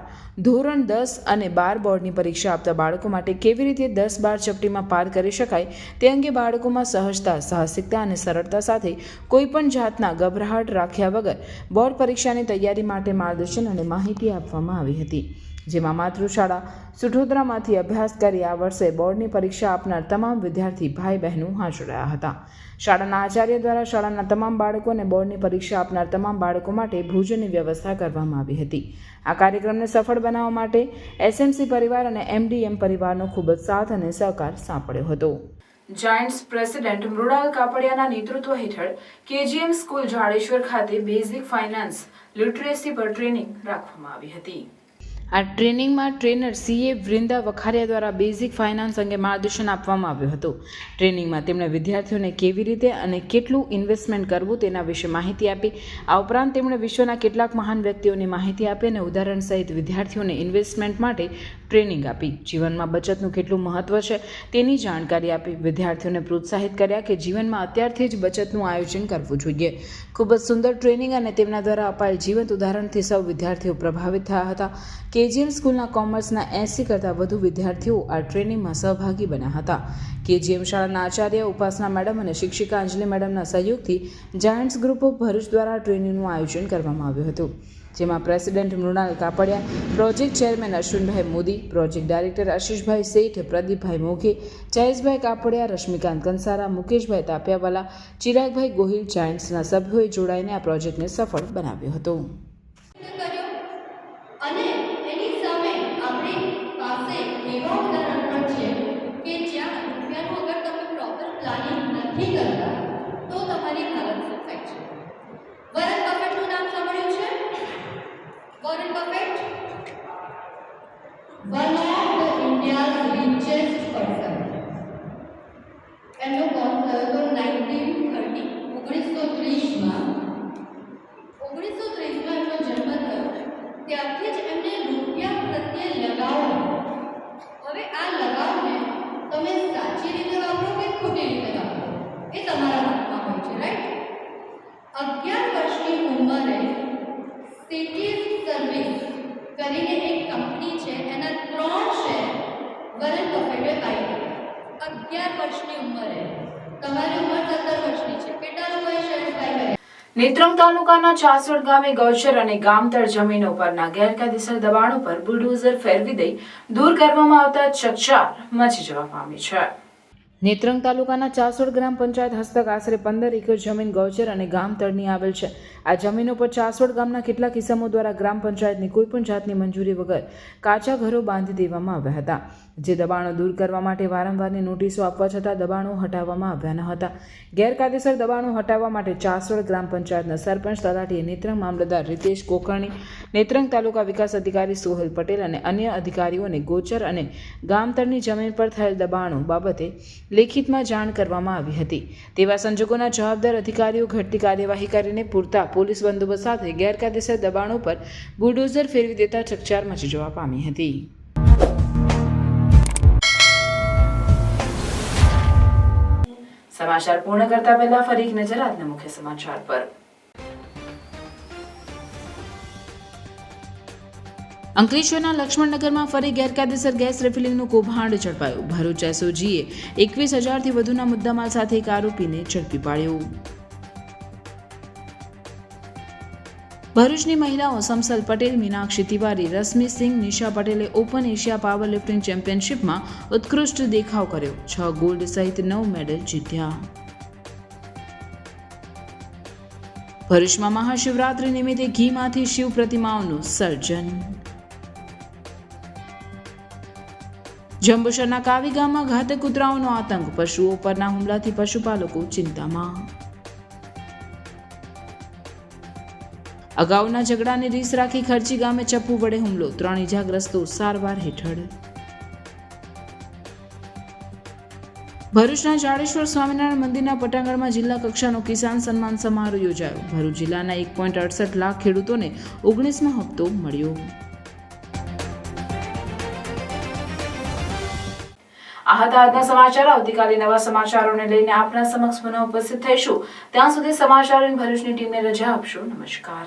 ધોરણ 10 અને 12 બોર્ડની પરીક્ષા આપતા બાળકો માટે કેવી રીતે 10-12 ચપટીમાં પાર કરી શકાય તે અંગે બાળકોમાં સહજતા, સાહસિકતા અને સરળતા સાથે કોઈપણ જાતના ગભરાટ રાખ્યા વગર બોર્ડ પરીક્ષાની તૈયારી માટે માર્ગદર્શન અને માહિતી આપવામાં આવી હતી, જેમાં માતૃશાળા સુઠોદરામાંથી અભ્યાસ કરી આ વર્ષે બોર્ડની પરીક્ષા આપનાર તમામ વિદ્યાર્થી ભાઈ બહેનો હાજર રહ્યા હતા. શાળાના આચાર્ય દ્વારા શાળાના તમામ બાળકોને બોર્ડની પરીક્ષા આપનાર તમામ બાળકો માટે ભોજનની વ્યવસ્થા કરવામાં આવી હતી. આ કાર્યક્રમને સફળ બનાવવા માટે એસએમસી પરિવાર અને એમડીએમ પરિવારનો ખૂબ જ સાથ અને સહકાર સાંપડ્યો હતો. જાયન્ટ્સ પ્રેસિડેન્ટ મૃણાલ કાપડિયાના નેતૃત્વ હેઠળ કેજીએમ સ્કૂલ જાડેશ્વર ખાતે બેઝિક ફાઇનાન્સ લિટરેસી પર ટ્રેનિંગ રાખવામાં આવી હતી. આ ટ્રેનિંગમાં ટ્રેનર સીએ વૃંદા વખારિયા દ્વારા બેઝિક ફાઇનાન્સ અંગે માર્ગદર્શન આપવામાં આવ્યું હતું. ટ્રેનિંગમાં તેમણે વિદ્યાર્થીઓને કેવી રીતે અને કેટલું ઇન્વેસ્ટમેન્ટ કરવું તેના વિશે માહિતી આપી. આ ઉપરાંત તેમણે વિશ્વના કેટલાક મહાન વ્યક્તિઓની માહિતી આપી અને ઉદાહરણ સહિત વિદ્યાર્થીઓને ઇન્વેસ્ટમેન્ટ માટે ટ્રેનિંગ આપી. જીવનમાં બચતનું કેટલું મહત્વ છે તેની જાણકારી આપી. વિદ્યાર્થીઓને પ્રોત્સાહિત કર્યા કે જીવનમાં અત્યારથી જ બચતનું આયોજન કરવું જોઈએ. ખૂબ જ સુંદર ટ્રેનિંગ અને તેમના દ્વારા અપાયેલ જીવંત ઉદાહરણથી સૌ વિદ્યાર્થીઓ પ્રભાવિત થયા હતા. કેજીએમ સ્કૂલના કોમર્સના 80 કરતાં વધુ વિદ્યાર્થીઓ આ ટ્રેનિંગમાં સહભાગી બન્યા હતા. કેજીએમ શાળાના આચાર્ય ઉપાસના મેડમ અને શિક્ષિકા અંજલિ મેડમના સહયોગથી જાયન્ટ્સ ગ્રુપ ઓફ ભરૂચ દ્વારા ટ્રેનિંગનું આયોજન કરવામાં આવ્યું હતું, જેમાં president Mrinal Kapadia, project chairman Ashwinbhai Modi, project director Ashishbhai Sheth, Pradeepbhai મોઘે, Jayeshbhai Kapadia, Rashmikant Kansara, મુકેશભાઈ તાપિયાવાલા, ચિરાગભાઈ ગોહિલ જાયન્ટ્સના સભ્યોએ જોડાઈને આ પ્રોજેક્ટને સફળ બનાવ્યો હતો. અને એની સામે આપણી પાસે એવા ઉદાહરણ પણ છે કે જ્યાં રૂપિયાનું અગર તમે પ્રોપર પ્લાનિંગ નથી કરતા તો તમારી હાલત શું થાય છે. વોરન બફેટ વર્ષની ઉંમરે સિટી સર્વિસ કરીને એક કંપની છે, એના 3 શેર વોરન બફેટે પાડ્યા. 11 વર્ષની ઉંમરે. તમારી ઉંમર 17 વર્ષની છે. કેટલા લોકોએ શેર પાડ્યા? નેત્રંગ તાલુકાના ચાસોડ ગામે ગૌચર અને ગામતળ જમીનો પરના ગેરકાયદેસર દબાણો પર બુલડોઝર ફેરવી દઈ દૂર કરવામાં આવતા ચકચાર મચી જવા પામી છે. નેત્રંગ તાલુકાના ચાસોડ ગ્રામ પંચાયત હસ્તક આશરે 15 એકર જમીન ગૌચર અને ગામતળની આવેલ છે. આ જમીનો પર ચાસોડ ગામના કેટલાક કિસ્સાઓ દ્વારા ગ્રામ પંચાયતની કોઈપણ જાતની મંજૂરી વગર કાચા ઘરો બાંધી દેવામાં આવ્યા હતા, જે દબાણો દૂર કરવા માટે વારંવારની નોટિસો આપવા છતાં દબાણો હટાવવામાં આવ્યા ન હતા. ગેરકાયદેસર દબાણો હટાવવા માટે ચાસોડ ગ્રામ પંચાયતના સરપંચ તલાટીએ નેત્રંગ મામલતદાર રીતેશ કોકર્ણી, નેત્રંગ તાલુકા વિકાસ અધિકારી સોહેલ પટેલ અને અન્ય અધિકારીઓને ગોચર અને ગામતળની જમીન પર થયેલ દબાણો બાબતે લેખિતમાં જાણ કરવામાં આવી હતી. તેવા સંજોગોના જવાબદાર અધિકારીઓ ઘટતી કાર્યવાહી કરીને પૂરતા પોલીસ બંદોબસ્ત સાથે ગેરકાયદેસર દબાણો પર બુલડોઝર ફેરવી દેતા ચકચાર મચી જવા પામી હતી. સમાચાર પૂર્ણ કરતા પહેલા ફરી એક નજર આજના મુખ્ય સમાચાર પર. અંકલેશ્વરના લક્ષ્મણનગરમાં ફરી ગેરકાયદેસર ગેસ રિફિલિંગનું કૌભાંડ ઝડપાયું. ભરૂચ એસઓજીએ 21,000થી વધુના મુદ્દામાલ સાથે એક આરોપીને ઝડપી પાડ્યો. ભરૂચની મહિલાઓ સમસલ પટેલ, મીનાક્ષી તિવારી, રશ્મિ સિંહ, નિશા પટેલે ઓપન એશિયા પાવર લિફ્ટિંગ ચેમ્પિયનશિપમાં ઉત્કૃષ્ટ દેખાવ કર્યો. 6 ગોલ્ડ સહિત 9 મેડલ જીત્યા. ભરૂચમાં મહાશિવરાત્રી નિમિત્તે ઘીમાંથી શિવ પ્રતિમાઓનું સર્જન. જંબુસરના કાવી ગામમાં ઘાતક કૂતરાઓનો આતંક. પશુઓ પરના હુમલાથી પશુપાલકો ચિંતામાં. અગાઉના ઝઘડાની રીસ રાખી ખર્ચી ગામે ચપ્પુ વડે હુમલો. 3 ઇજાગ્રસ્તો સારવાર હેઠળ. ભરૂચના જાડેશ્વર સ્વામિનારાયણ મંદિરના પટાંગણમાં જિલ્લા કક્ષાનો કિસાન સન્માન સમારોહ યોજાયો. ભરૂચ જિલ્લાના 1.68 લાખ ખેડૂતોને 19મો હપ્તો મળ્યો. આ હતા આજના સમાચાર. આવતીકાલે નવા સમાચારોને લઈને આપના સમક્ષ પુનઃ ઉપસ્થિત થઈશું. ત્યાં સુધી સમાચાર ભરૂચની ટીમને રજા આપશો. નમસ્કાર.